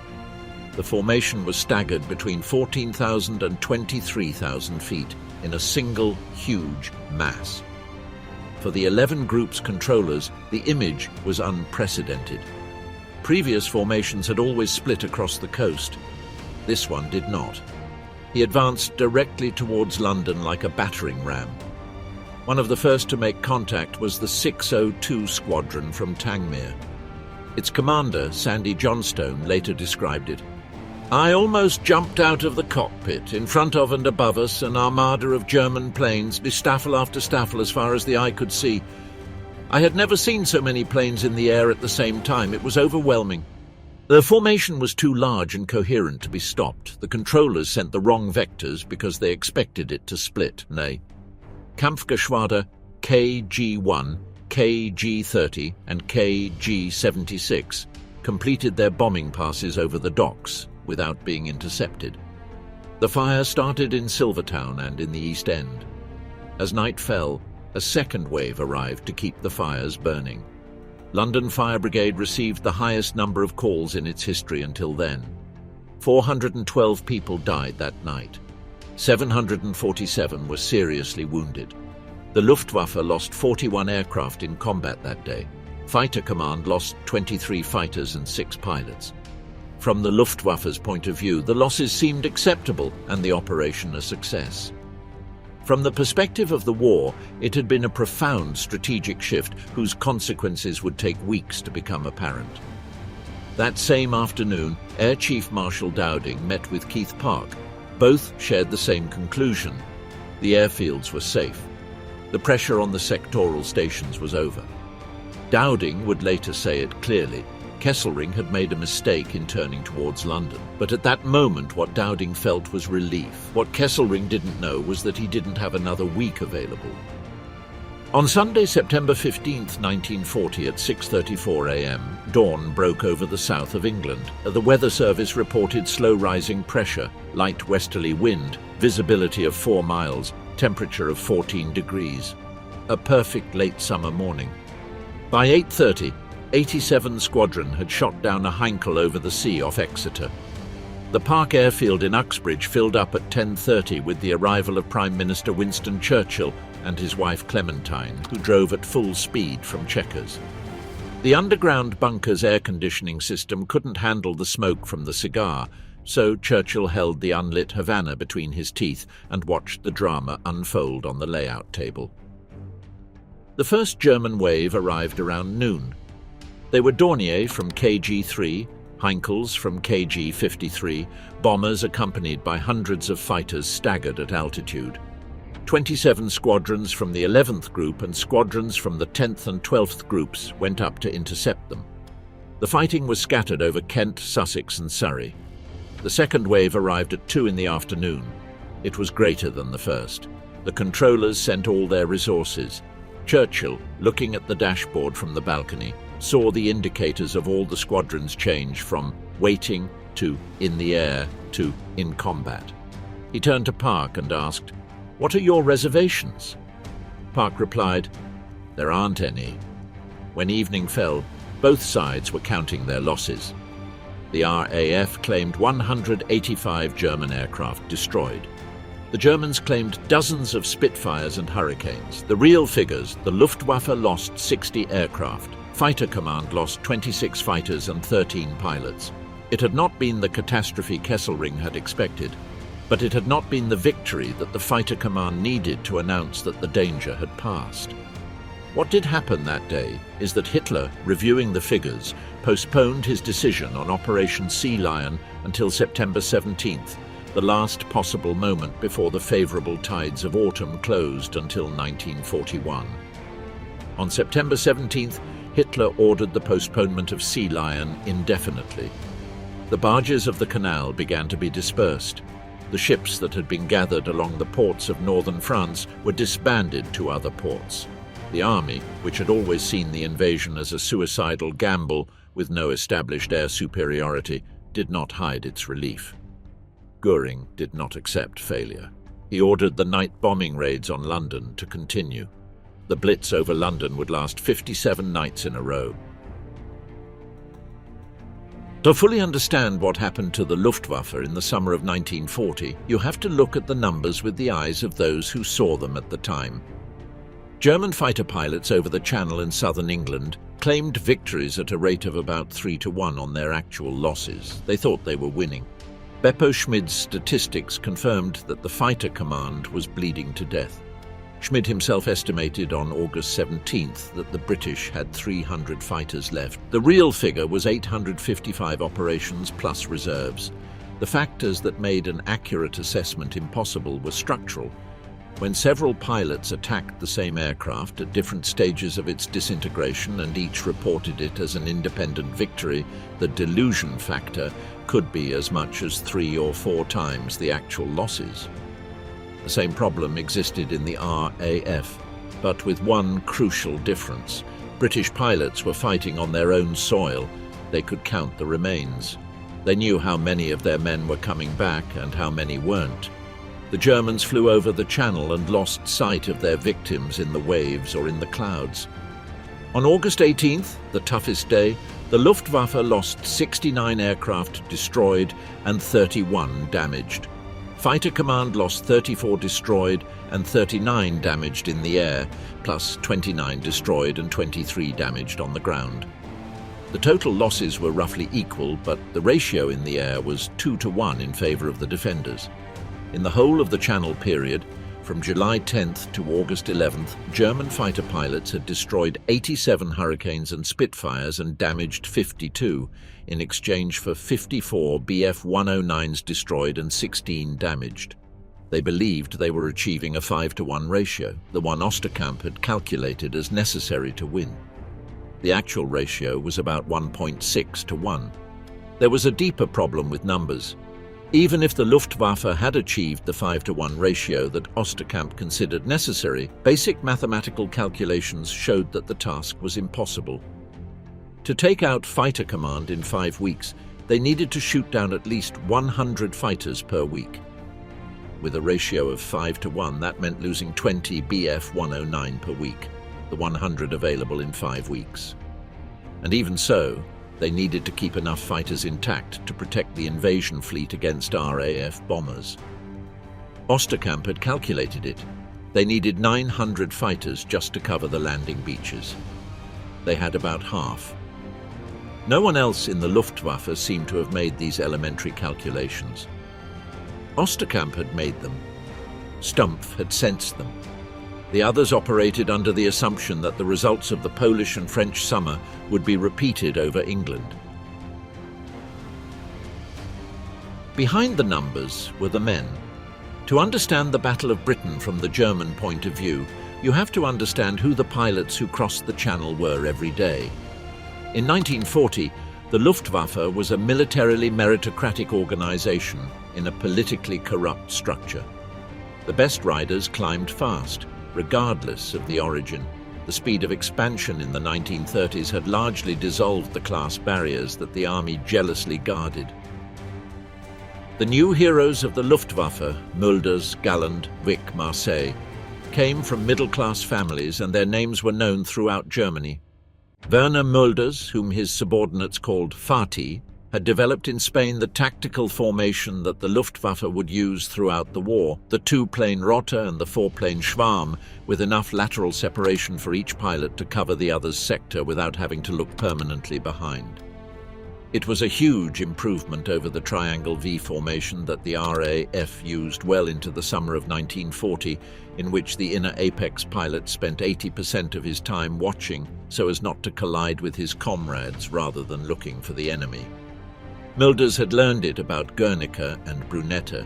The formation was staggered between 14,000 and 23,000 feet in a single huge mass. For the 11 group's controllers, the image was unprecedented. Previous formations had always split across the coast. This one did not. He advanced directly towards London like a battering ram. One of the first to make contact was the 602 Squadron from Tangmere. Its commander, Sandy Johnstone, later described it. "I almost jumped out of the cockpit. In front of and above us, an armada of German planes, staffel after staffel as far as the eye could see. I had never seen so many planes in the air at the same time. It was overwhelming. The formation was too large and coherent to be stopped. The controllers sent the wrong vectors because they expected it to split, nay. Kampfgeschwader KG-1, KG-30 and KG-76 completed their bombing passes over the docks without being intercepted. The fire started in Silvertown and in the East End. As night fell, a second wave arrived to keep the fires burning. London Fire Brigade received the highest number of calls in its history until then. 412 people died that night. 747 were seriously wounded. The Luftwaffe lost 41 aircraft in combat that day. Fighter Command lost 23 fighters and 6 pilots. From the Luftwaffe's point of view, the losses seemed acceptable and the operation a success. From the perspective of the war, it had been a profound strategic shift whose consequences would take weeks to become apparent. That same afternoon, Air Chief Marshal Dowding met with Keith Park. Both shared the same conclusion. The airfields were safe. The pressure on the sectoral stations was over. Dowding would later say it clearly. Kesselring had made a mistake in turning towards London, but at that moment what Dowding felt was relief. What Kesselring didn't know was that he didn't have another week available. On Sunday, September 15, 1940, at 6:34 a.m., dawn broke over the south of England. The Weather Service reported slow rising pressure, light westerly wind, visibility of 4 miles, temperature of 14 degrees. A perfect late summer morning. By 8:30, 87 Squadron had shot down a Heinkel over the sea off Exeter. The Park Airfield in Uxbridge filled up at 10:30 with the arrival of Prime Minister Winston Churchill and his wife Clementine, who drove at full speed from Chequers. The underground bunker's air conditioning system couldn't handle the smoke from the cigar, so Churchill held the unlit Havana between his teeth and watched the drama unfold on the layout table. The first German wave arrived around noon. They were Dornier from KG-3, Heinkels from KG-53, bombers accompanied by hundreds of fighters staggered at altitude. 27 squadrons from the 11th Group and squadrons from the 10th and 12th Groups went up to intercept them. The fighting was scattered over Kent, Sussex and Surrey. The second wave arrived at 2 in the afternoon. It was greater than the first. The controllers sent all their resources. Churchill, looking at the dashboard from the balcony, saw the indicators of all the squadrons change from waiting to in the air to in combat. He turned to Park and asked, "What are your reservations?" Park replied, "There aren't any." When evening fell, both sides were counting their losses. The RAF claimed 185 German aircraft destroyed. The Germans claimed dozens of Spitfires and Hurricanes. The real figures: the Luftwaffe lost 60 aircraft. Fighter Command lost 26 fighters and 13 pilots. It had not been the catastrophe Kesselring had expected, but it had not been the victory that the Fighter Command needed to announce that the danger had passed. What did happen that day is that Hitler, reviewing the figures, postponed his decision on Operation Sea Lion until September 17th, the last possible moment before the favourable tides of autumn closed until 1941. On September 17th, Hitler ordered the postponement of Sea Lion indefinitely. The barges of the canal began to be dispersed. The ships that had been gathered along the ports of northern France were disbanded to other ports. The army, which had always seen the invasion as a suicidal gamble with no established air superiority, did not hide its relief. Göring did not accept failure. He ordered the night bombing raids on London to continue. The blitz over London would last 57 nights in a row. To fully understand what happened to the Luftwaffe in the summer of 1940, you have to look at the numbers with the eyes of those who saw them at the time. German fighter pilots over the Channel in southern England claimed victories at a rate of about 3-1 on their actual losses. They thought they were winning. Beppo Schmid's statistics confirmed that the fighter command was bleeding to death. Schmid himself estimated on August 17th that the British had 300 fighters left. The real figure was 855 operations plus reserves. The factors that made an accurate assessment impossible were structural. When several pilots attacked the same aircraft at different stages of its disintegration and each reported it as an independent victory, the delusion factor could be as much as 3 or 4 times the actual losses. The same problem existed in the RAF, but with one crucial difference. British pilots were fighting on their own soil. They could count the remains. They knew how many of their men were coming back and how many weren't. The Germans flew over the Channel and lost sight of their victims in the waves or in the clouds. On August 18th, the toughest day, the Luftwaffe lost 69 aircraft destroyed and 31 damaged. Fighter Command lost 34 destroyed and 39 damaged in the air, plus 29 destroyed and 23 damaged on the ground. The total losses were roughly equal, but the ratio in the air was 2-1 in favor of the defenders. In the whole of the Channel period, from July 10th to August 11th, German fighter pilots had destroyed 87 Hurricanes and Spitfires and damaged 52, in exchange for 54 Bf-109s destroyed and 16 damaged. They believed they were achieving a 5-1 ratio, the one Osterkamp had calculated as necessary to win. The actual ratio was about 1.6-1. There was a deeper problem with numbers. Even if the Luftwaffe had achieved the 5-1 ratio that Osterkamp considered necessary, basic mathematical calculations showed that the task was impossible. To take out Fighter Command in 5 weeks, they needed to shoot down at least 100 fighters per week. With a ratio of 5-1, that meant losing 20 Bf-109 per week, the 100 available in 5 weeks. And even so, they needed to keep enough fighters intact to protect the invasion fleet against RAF bombers. Osterkamp had calculated it. They needed 900 fighters just to cover the landing beaches. They had about half. No one else in the Luftwaffe seemed to have made these elementary calculations. Osterkamp had made them. Stumpf had sensed them. The others operated under the assumption that the results of the Polish and French summer would be repeated over England. Behind the numbers were the men. To understand the Battle of Britain from the German point of view, you have to understand who the pilots who crossed the Channel were every day. In 1940, the Luftwaffe was a militarily meritocratic organization in a politically corrupt structure. The best riders climbed fast, regardless of the origin. The speed of expansion in the 1930s had largely dissolved the class barriers that the army jealously guarded. The new heroes of the Luftwaffe, Mulders, Galland, Wick, Marseille, came from middle-class families and their names were known throughout Germany. Werner Mulders, whom his subordinates called Fatih, had developed in Spain the tactical formation that the Luftwaffe would use throughout the war, the 2-plane Rotte and the 4-plane Schwarm, with enough lateral separation for each pilot to cover the other's sector without having to look permanently behind. It was a huge improvement over the triangle V formation that the RAF used well into the summer of 1940, in which the inner apex pilot spent 80% of his time watching so as not to collide with his comrades rather than looking for the enemy. Mulders had learned it about Guernica and Brunetta.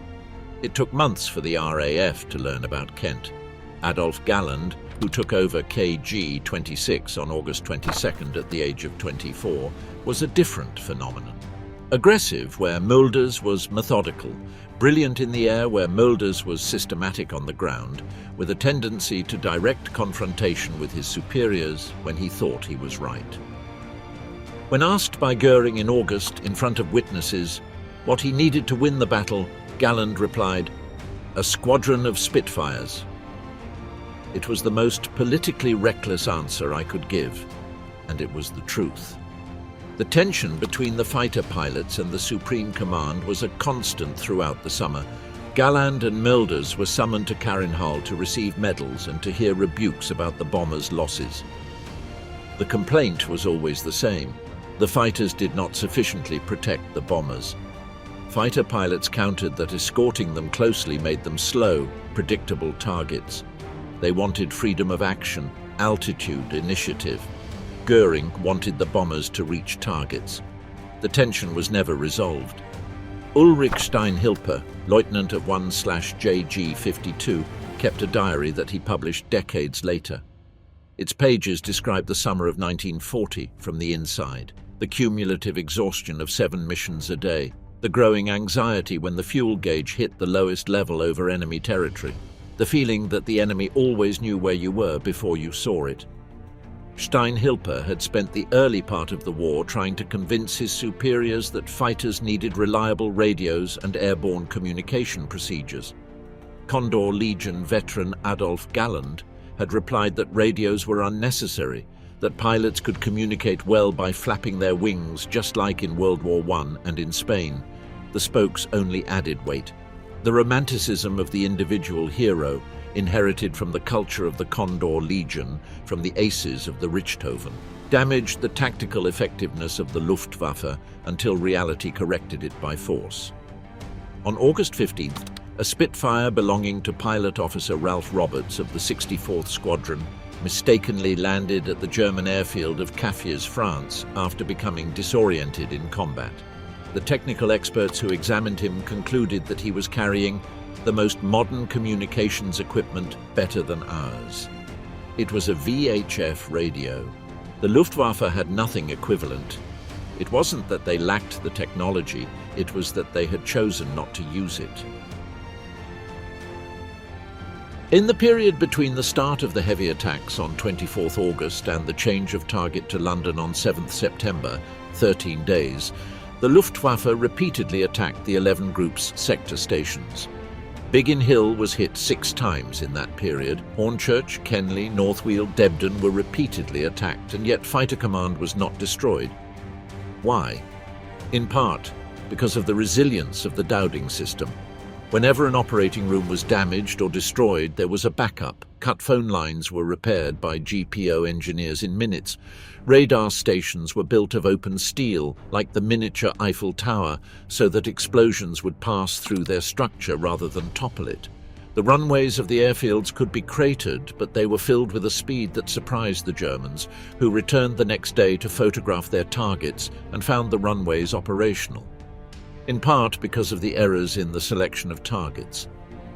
It took months for the RAF to learn about Kent. Adolf Galland, who took over KG-26 on August 22nd at the age of 24, was a different phenomenon. Aggressive where Mulders was methodical, brilliant in the air where Mulders was systematic on the ground, with a tendency to direct confrontation with his superiors when he thought he was right. When asked by Göring in August in front of witnesses what he needed to win the battle, Galland replied, "A squadron of Spitfires." It was the most politically reckless answer I could give, and it was the truth. The tension between the fighter pilots and the Supreme Command was a constant throughout the summer. Galland and Mulders were summoned to Karinhal to receive medals and to hear rebukes about the bombers' losses. The complaint was always the same. The fighters did not sufficiently protect the bombers. Fighter pilots countered that escorting them closely made them slow, predictable targets. They wanted freedom of action, altitude, initiative. Goering wanted the bombers to reach targets. The tension was never resolved. Ulrich Steinhilper, Lieutenant of 1/JG52, kept a diary that he published decades later. Its pages describe the summer of 1940 from the inside, the cumulative exhaustion of 7 missions a day, the growing anxiety when the fuel gauge hit the lowest level over enemy territory, the feeling that the enemy always knew where you were before you saw it. Steinhilper had spent the early part of the war trying to convince his superiors that fighters needed reliable radios and airborne communication procedures. Condor Legion veteran Adolf Galland had replied that radios were unnecessary, that pilots could communicate well by flapping their wings just like in World War I and in Spain. The spokes only added weight. The romanticism of the individual hero, inherited from the culture of the Condor Legion, from the aces of the Richthofen, damaged the tactical effectiveness of the Luftwaffe until reality corrected it by force. On August 15th, a Spitfire belonging to pilot officer Ralph Roberts of the 64th Squadron mistakenly landed at the German airfield of Cafiers, France, after becoming disoriented in combat. The technical experts who examined him concluded that he was carrying the most modern communications equipment better than ours. It was a VHF radio. The Luftwaffe had nothing equivalent. It wasn't that they lacked the technology, it was that they had chosen not to use it. In the period between the start of the heavy attacks on 24th August and the change of target to London on 7th September, 13 days, the Luftwaffe repeatedly attacked the 11 Group's sector stations. Biggin Hill was hit 6 times in that period. Hornchurch, Kenley, Northwheel, Debden were repeatedly attacked, and yet Fighter Command was not destroyed. Why? In part, because of the resilience of the Dowding system. Whenever an operating room was damaged or destroyed, there was a backup. Cut phone lines were repaired by GPO engineers in minutes. Radar stations were built of open steel, like the miniature Eiffel Tower, so that explosions would pass through their structure rather than topple it. The runways of the airfields could be cratered, but they were filled with a speed that surprised the Germans, who returned the next day to photograph their targets and found the runways operational. In part because of the errors in the selection of targets.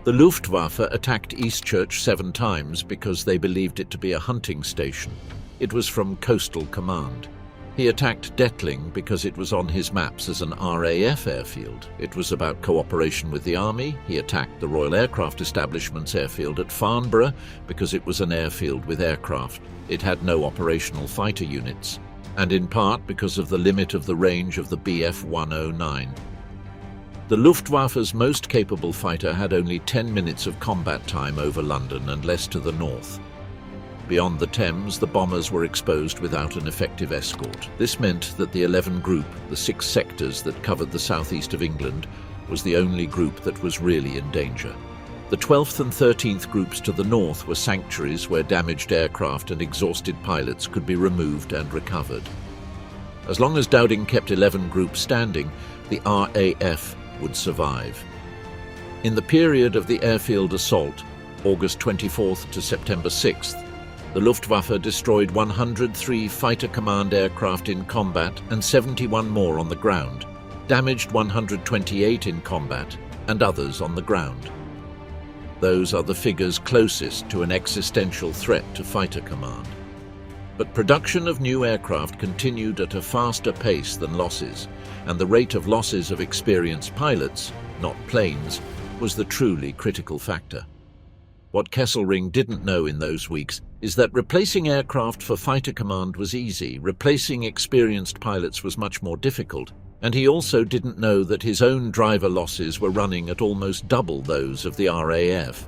The Luftwaffe attacked Eastchurch 7 times because they believed it to be a hunting station. It was from Coastal Command. He attacked Detling because it was on his maps as an RAF airfield. It was about cooperation with the Army. He attacked the Royal Aircraft Establishment's airfield at Farnborough because it was an airfield with aircraft. It had no operational fighter units. And in part because of the limit of the range of the Bf 109. The Luftwaffe's most capable fighter had only 10 minutes of combat time over London and less to the north. Beyond the Thames, the bombers were exposed without an effective escort. This meant that the 11 Group, the 6 sectors that covered the southeast of England, was the only group that was really in danger. The 12th and 13th Groups to the north were sanctuaries where damaged aircraft and exhausted pilots could be removed and recovered. As long as Dowding kept 11 Groups standing, the RAF would survive. In the period of the airfield assault, August 24th to September 6th, the Luftwaffe destroyed 103 Fighter Command aircraft in combat and 71 more on the ground, damaged 128 in combat and others on the ground. Those are the figures closest to an existential threat to Fighter Command. But production of new aircraft continued at a faster pace than losses, and the rate of losses of experienced pilots, not planes, was the truly critical factor. What Kesselring didn't know in those weeks is that replacing aircraft for Fighter Command was easy, replacing experienced pilots was much more difficult, And he also didn't know that his own driver losses were running at almost double those of the RAF.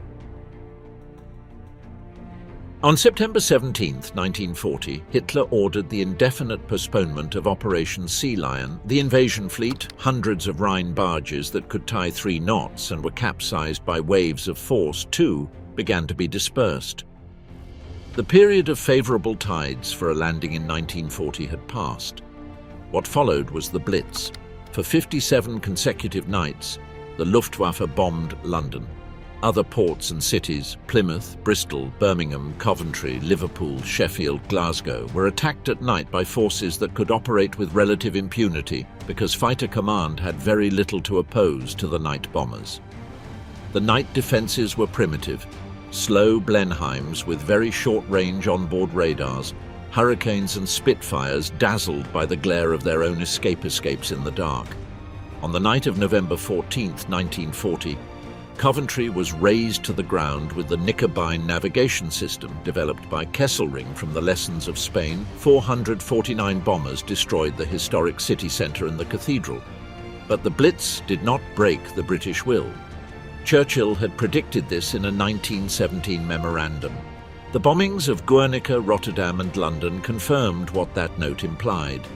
On September 17, 1940, Hitler ordered the indefinite postponement of Operation Sea Lion. The invasion fleet, hundreds of Rhine barges that could tie 3 knots and were capsized by waves of force, too, began to be dispersed. The period of favourable tides for a landing in 1940 had passed. What followed was the Blitz. For 57 consecutive nights, the Luftwaffe bombed London. Other ports and cities, Plymouth, Bristol, Birmingham, Coventry, Liverpool, Sheffield, Glasgow, were attacked at night by forces that could operate with relative impunity because Fighter Command had very little to oppose to the night bombers. The night defences were primitive, slow Blenheims with very short-range onboard radars, Hurricanes and Spitfires dazzled by the glare of their own escapes in the dark. On the night of November 14, 1940, Coventry was razed to the ground with the Knickerbein navigation system developed by Kesselring from the lessons of Spain. 449 bombers destroyed the historic city centre and the cathedral. But the Blitz did not break the British will. Churchill had predicted this in a 1917 memorandum. The bombings of Guernica, Rotterdam and London confirmed what that note implied.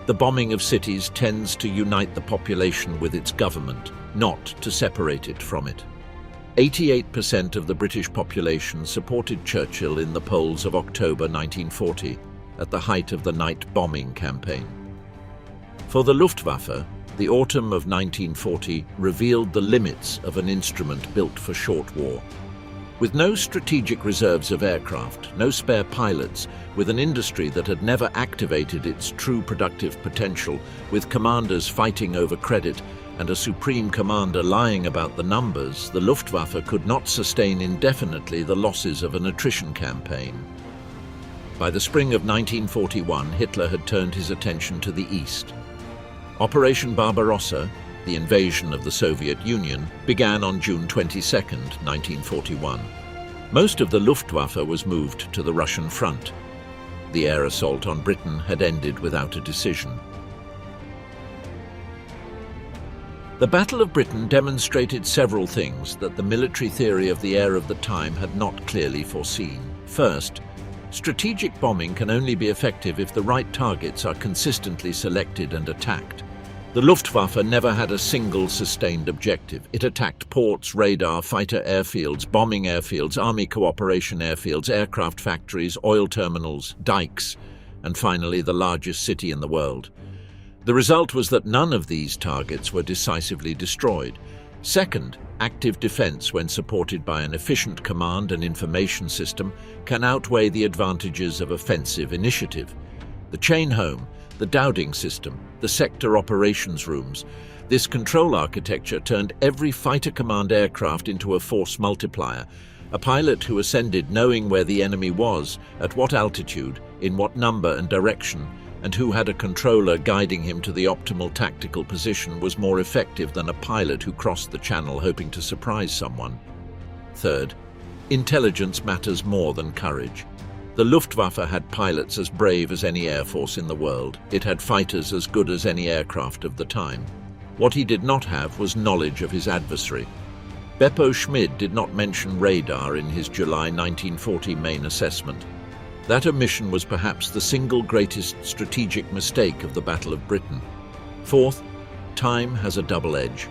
The bombing of cities tends to unite the population with its government, not to separate it from it. 88% of the British population supported Churchill in the polls of October 1940, at the height of the night bombing campaign. For the Luftwaffe, the autumn of 1940 revealed the limits of an instrument built for short war. With no strategic reserves of aircraft, no spare pilots, with an industry that had never activated its true productive potential, with commanders fighting over credit, and a supreme commander lying about the numbers, the Luftwaffe could not sustain indefinitely the losses of an attrition campaign. By the spring of 1941, Hitler had turned his attention to the east. Operation Barbarossa, the invasion of the Soviet Union, began on June 22, 1941. Most of the Luftwaffe was moved to the Russian front. The air assault on Britain had ended without a decision. The Battle of Britain demonstrated several things that the military theory of the air of the time had not clearly foreseen. First, strategic bombing can only be effective if the right targets are consistently selected and attacked. The Luftwaffe never had a single sustained objective. It attacked ports, radar, fighter airfields, bombing airfields, army cooperation airfields, aircraft factories, oil terminals, dikes, and finally the largest city in the world. The result was that none of these targets were decisively destroyed. Second, active defense, when supported by an efficient command and information system, can outweigh the advantages of offensive initiative. The chain home, the Dowding system, the sector operations rooms. This control architecture turned every fighter command aircraft into a force multiplier, a pilot who ascended knowing where the enemy was, at what altitude, in what number and direction, and who had a controller guiding him to the optimal tactical position was more effective than a pilot who crossed the channel hoping to surprise someone. Third, intelligence matters more than courage. The Luftwaffe had pilots as brave as any air force in the world. It had fighters as good as any aircraft of the time. What he did not have was knowledge of his adversary. Beppo Schmid did not mention radar in his July 1940 main assessment. That omission was perhaps the single greatest strategic mistake of the Battle of Britain. Fourth, time has a double edge.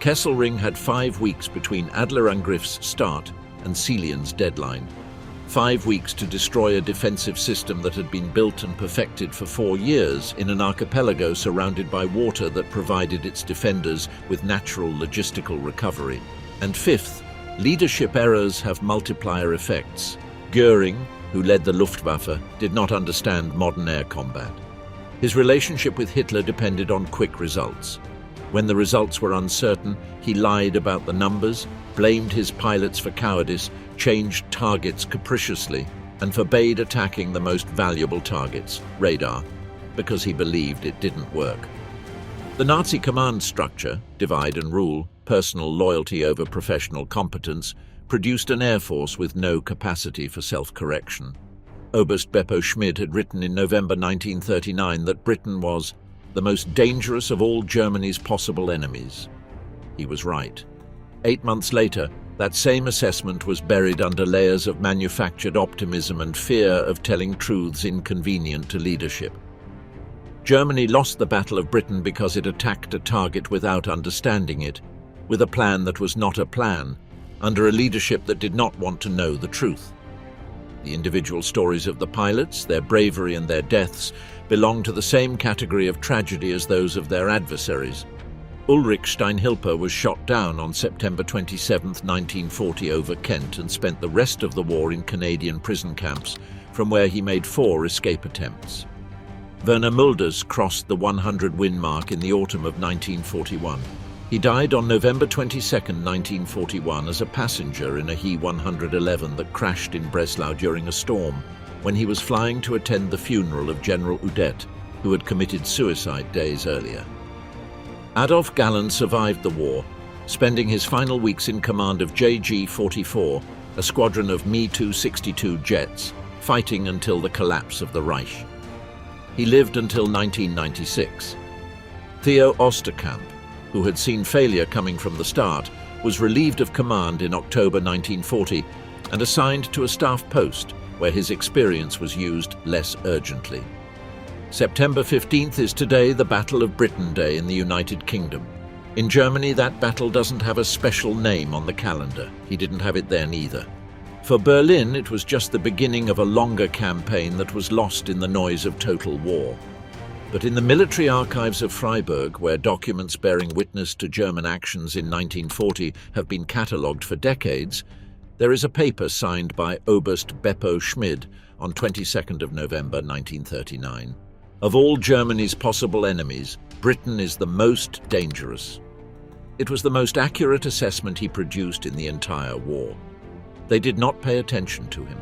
Kesselring had 5 weeks between Adlerangriff's start and Celian's deadline. 5 weeks to destroy a defensive system that had been built and perfected for 4 years in an archipelago surrounded by water that provided its defenders with natural logistical recovery. And fifth, leadership errors have multiplier effects. Göring, who led the Luftwaffe, did not understand modern air combat. His relationship with Hitler depended on quick results. When the results were uncertain, he lied about the numbers, blamed his pilots for cowardice, changed targets capriciously, and forbade attacking the most valuable targets, radar, because he believed it didn't work. The Nazi command structure, divide and rule, personal loyalty over professional competence, produced an air force with no capacity for self-correction. Oberst Beppo Schmid had written in November 1939 that Britain was the most dangerous of all Germany's possible enemies. He was right. 8 months later, that same assessment was buried under layers of manufactured optimism and fear of telling truths inconvenient to leadership. Germany lost the Battle of Britain because it attacked a target without understanding it, with a plan that was not a plan, under a leadership that did not want to know the truth. The individual stories of the pilots, their bravery and their deaths, belong to the same category of tragedy as those of their adversaries. Ulrich Steinhilper was shot down on September 27, 1940 over Kent and spent the rest of the war in Canadian prison camps, from where he made 4 escape attempts. Werner Mulders crossed the 100-win mark in the autumn of 1941. He died on November 22, 1941 as a passenger in a He-111 that crashed in Breslau during a storm when he was flying to attend the funeral of General Udet, who had committed suicide days earlier. Adolf Galland survived the war, spending his final weeks in command of JG-44, a squadron of Me-262 jets, fighting until the collapse of the Reich. He lived until 1996. Theo Osterkamp, who had seen failure coming from the start, was relieved of command in October 1940 and assigned to a staff post where his experience was used less urgently. September 15th is today the Battle of Britain Day in the United Kingdom. In Germany, that battle doesn't have a special name on the calendar. He didn't have it then either. For Berlin, it was just the beginning of a longer campaign that was lost in the noise of total war. But in the military archives of Freiburg, where documents bearing witness to German actions in 1940 have been catalogued for decades, there is a paper signed by Oberst Beppo Schmid on 22nd of November 1939. Of all Germany's possible enemies, Britain is the most dangerous. It was the most accurate assessment he produced in the entire war. They did not pay attention to him.